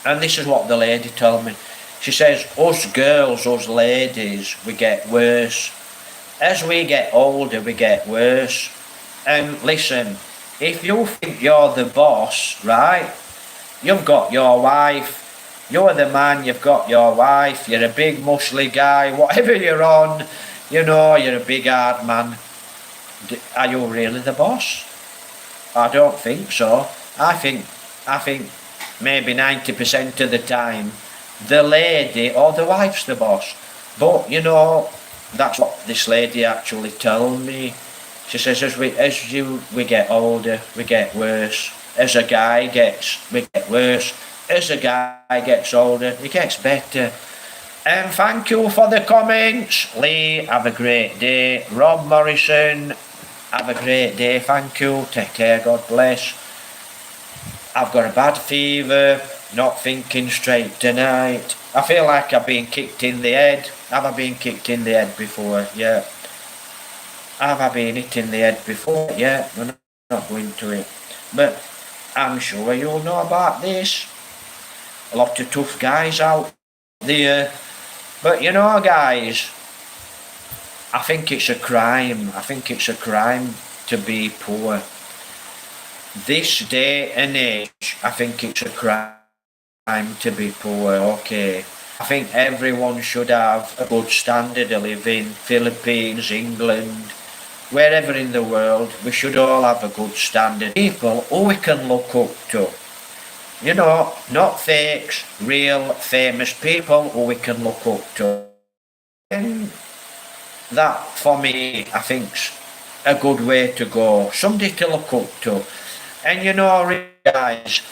and this is what the lady told me, she says, us girls, us ladies, we get worse. As we get older, we get worse. And listen, if you think you're the boss, right, you've got your wife, you're the man, you've got your wife, you're a big muscly guy, whatever you're on, you know, you're a big hard man. Are you really the boss? I don't think so. I think maybe 90% of the time, the lady or the wife's the boss. But you know, that's what this lady actually told me. She says as we get older, we get worse. As a guy we get worse. As a guy gets older, he gets better. And thank you for the comments. Lee, have a great day. Rob Morrison, have a great day. Thank you. Take care. God bless. I've got a bad fever. Not thinking straight tonight. I feel like I've been kicked in the head. Have I been kicked in the head before? Yeah. Have I been hit in the head before? Yeah, we're not going to it. But I'm sure you'll know about this. A lot of tough guys out there. But you know, guys, I think it's a crime. I think it's a crime to be poor. This day and age, I think it's a crime to be poor, okay. I think everyone should have a good standard of living. Philippines, England, wherever in the world, we should all have a good standard. People who we can look up to. You know, not fakes, real famous people who we can look up to. And that, for me, I think's a good way to go. Somebody to look up to. And you know, guys,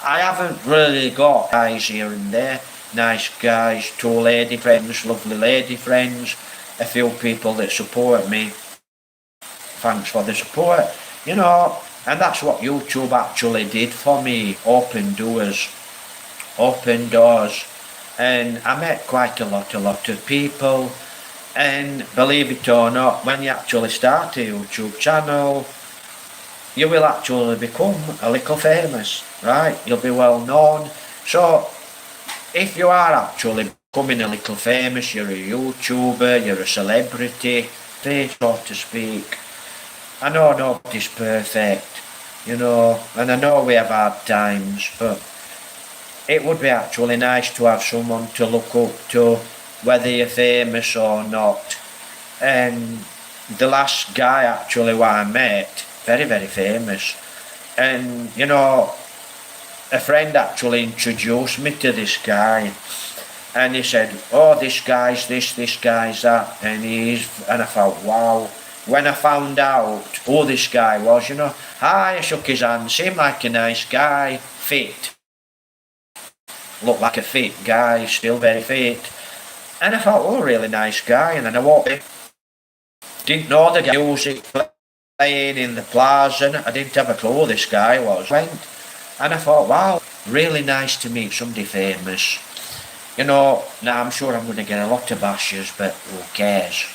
I haven't really got guys here and there. Nice guys, 2 lady friends, lovely lady friends, a few people that support me. Thanks for the support, you know, and that's what YouTube actually did for me. Open doors, open doors, and I met quite a lot of people. And believe it or not, when you actually start a YouTube channel, you will actually become a little famous, right? You'll be well known. So if you are actually becoming a little famous, you're a YouTuber, you're a celebrity, so to speak. I know nobody's perfect, you know, and I know we have hard times, but it would be actually nice to have someone to look up to, whether you're famous or not. And the last guy actually what I met, very, very famous. And, you know, a friend actually introduced me to this guy. And he said, oh, this guy's this guy's that. And I thought, wow. When I found out who this guy was, you know, I shook his hand, seemed like a nice guy, fit. Looked like a fit guy, still very fit. And I thought, oh, really nice guy. And then I walked in. Didn't know the music playing in the plaza. I didn't have a clue who this guy was. Went. And I thought, wow, really nice to meet somebody famous. You know, now I'm sure I'm going to get a lot of bashes, but who cares?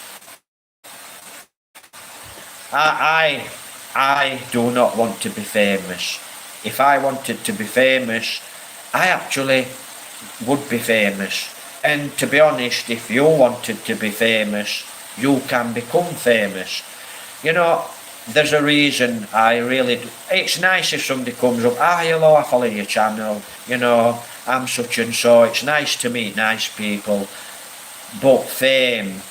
I do not want to be famous. If I wanted to be famous, I actually would be famous. And to be honest, if you wanted to be famous, you can become famous. You know, there's a reason I really do. It's nice if somebody comes up, hello, I follow your channel, you know, I'm such and so. It's nice to meet nice people. But fame,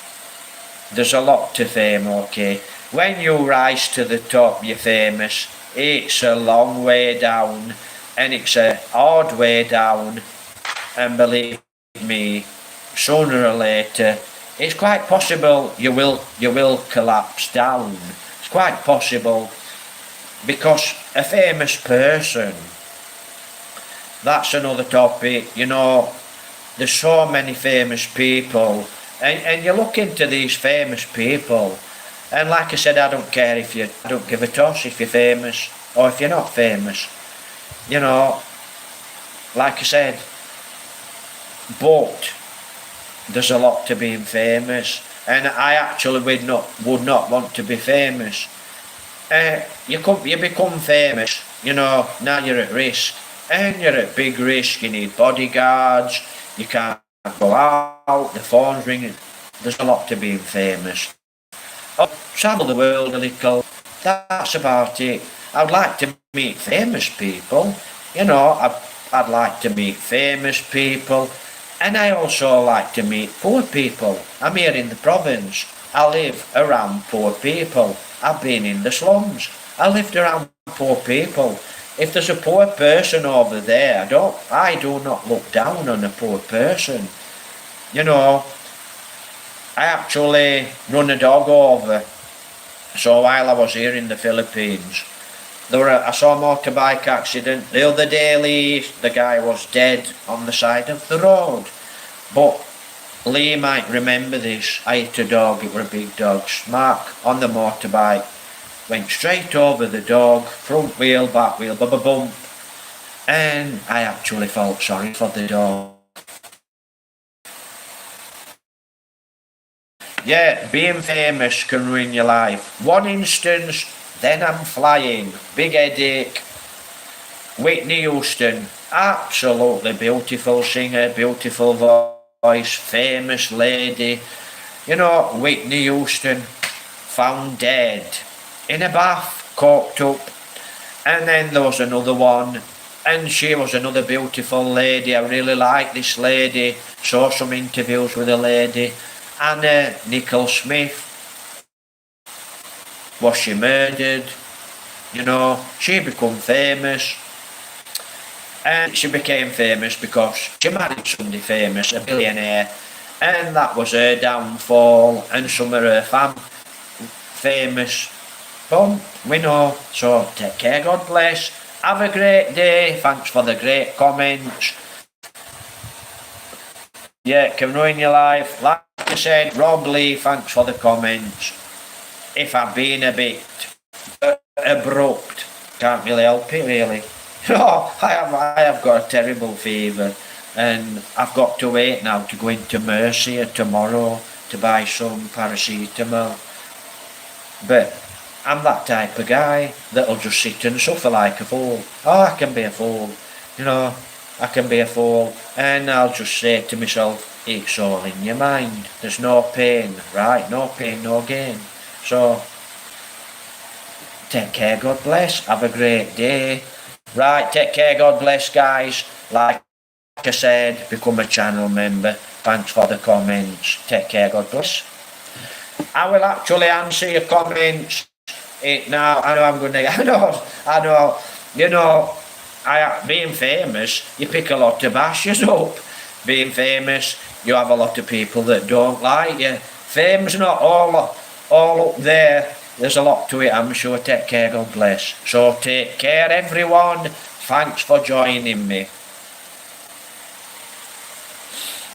there's a lot to fame, okay? When you rise to the top, you're famous. It's a long way down, and it's a hard way down. And believe me, sooner or later, it's quite possible you will collapse down. It's quite possible, because a famous person, that's another topic, you know, there's so many famous people, and you look into these famous people, and like I said, I don't care if you, I don't give a toss if you're famous or if you're not famous, you know, like I said, but there's a lot to being famous, and I actually would not want to be famous. You become famous, you know, now you're at risk, and you're at big risk. You need bodyguards, you can't go out, the phone's ringing. There's a lot to being famous. I'll travel the world a little, that's about it. I'd like to meet famous people, you know, I'd like to meet famous people. And I also like to meet poor people. I'm here in the province. I live around poor people. I've been in the slums. I lived around poor people. If there's a poor person over there, I do not look down on a poor person. You know, I actually run a dog over. So while I was here in the Philippines, I saw a motorbike accident. The other day, the guy was dead on the side of the road. But Lee might remember this. I hit a dog, it were a big dog. Mark on the motorbike went straight over the dog, front wheel, back wheel, bump. And I actually felt sorry for the dog. Yeah, being famous can ruin your life. One instance, then I'm flying. Big headache. Whitney Houston, absolutely beautiful singer, beautiful voice, famous lady. You know, Whitney Houston found dead in a bath, corked up. And then there was another one, and she was another beautiful lady. I really like this lady. Saw some interviews with the lady. Anna Nicole Smith. Was she murdered? You know, she became famous. And she became famous because she married somebody famous, a billionaire. And that was her downfall, and some of her famous. Boom, we know. So take care, God bless. have a great day. Thanks for the great comments. Yeah, can ruin your life. Like I said, Rob Lee, thanks for the comments. If I've been a bit abrupt, can't really help it really. No, I have got a terrible fever, and I've got to wait now to go into Mercia tomorrow to buy some paracetamol. But I'm that type of guy that'll just sit and suffer like a fool. Oh, I can be a fool, you know, I can be a fool, and I'll just say to myself, it's all in your mind. There's no pain, right? No pain, no gain. So, take care, God bless, have a great day. Right, take care, God bless, guys. Like I said, become a channel member. Thanks for the comments. Take care, God bless. I will actually answer your comments now. I know I'm going to, I know, you know, being famous, you pick a lot of bashes up. Being famous, you have a lot of people that don't like you. Fame's not all up there. There's a lot to it, I'm sure. Take care, God bless. So take care, everyone. Thanks for joining me.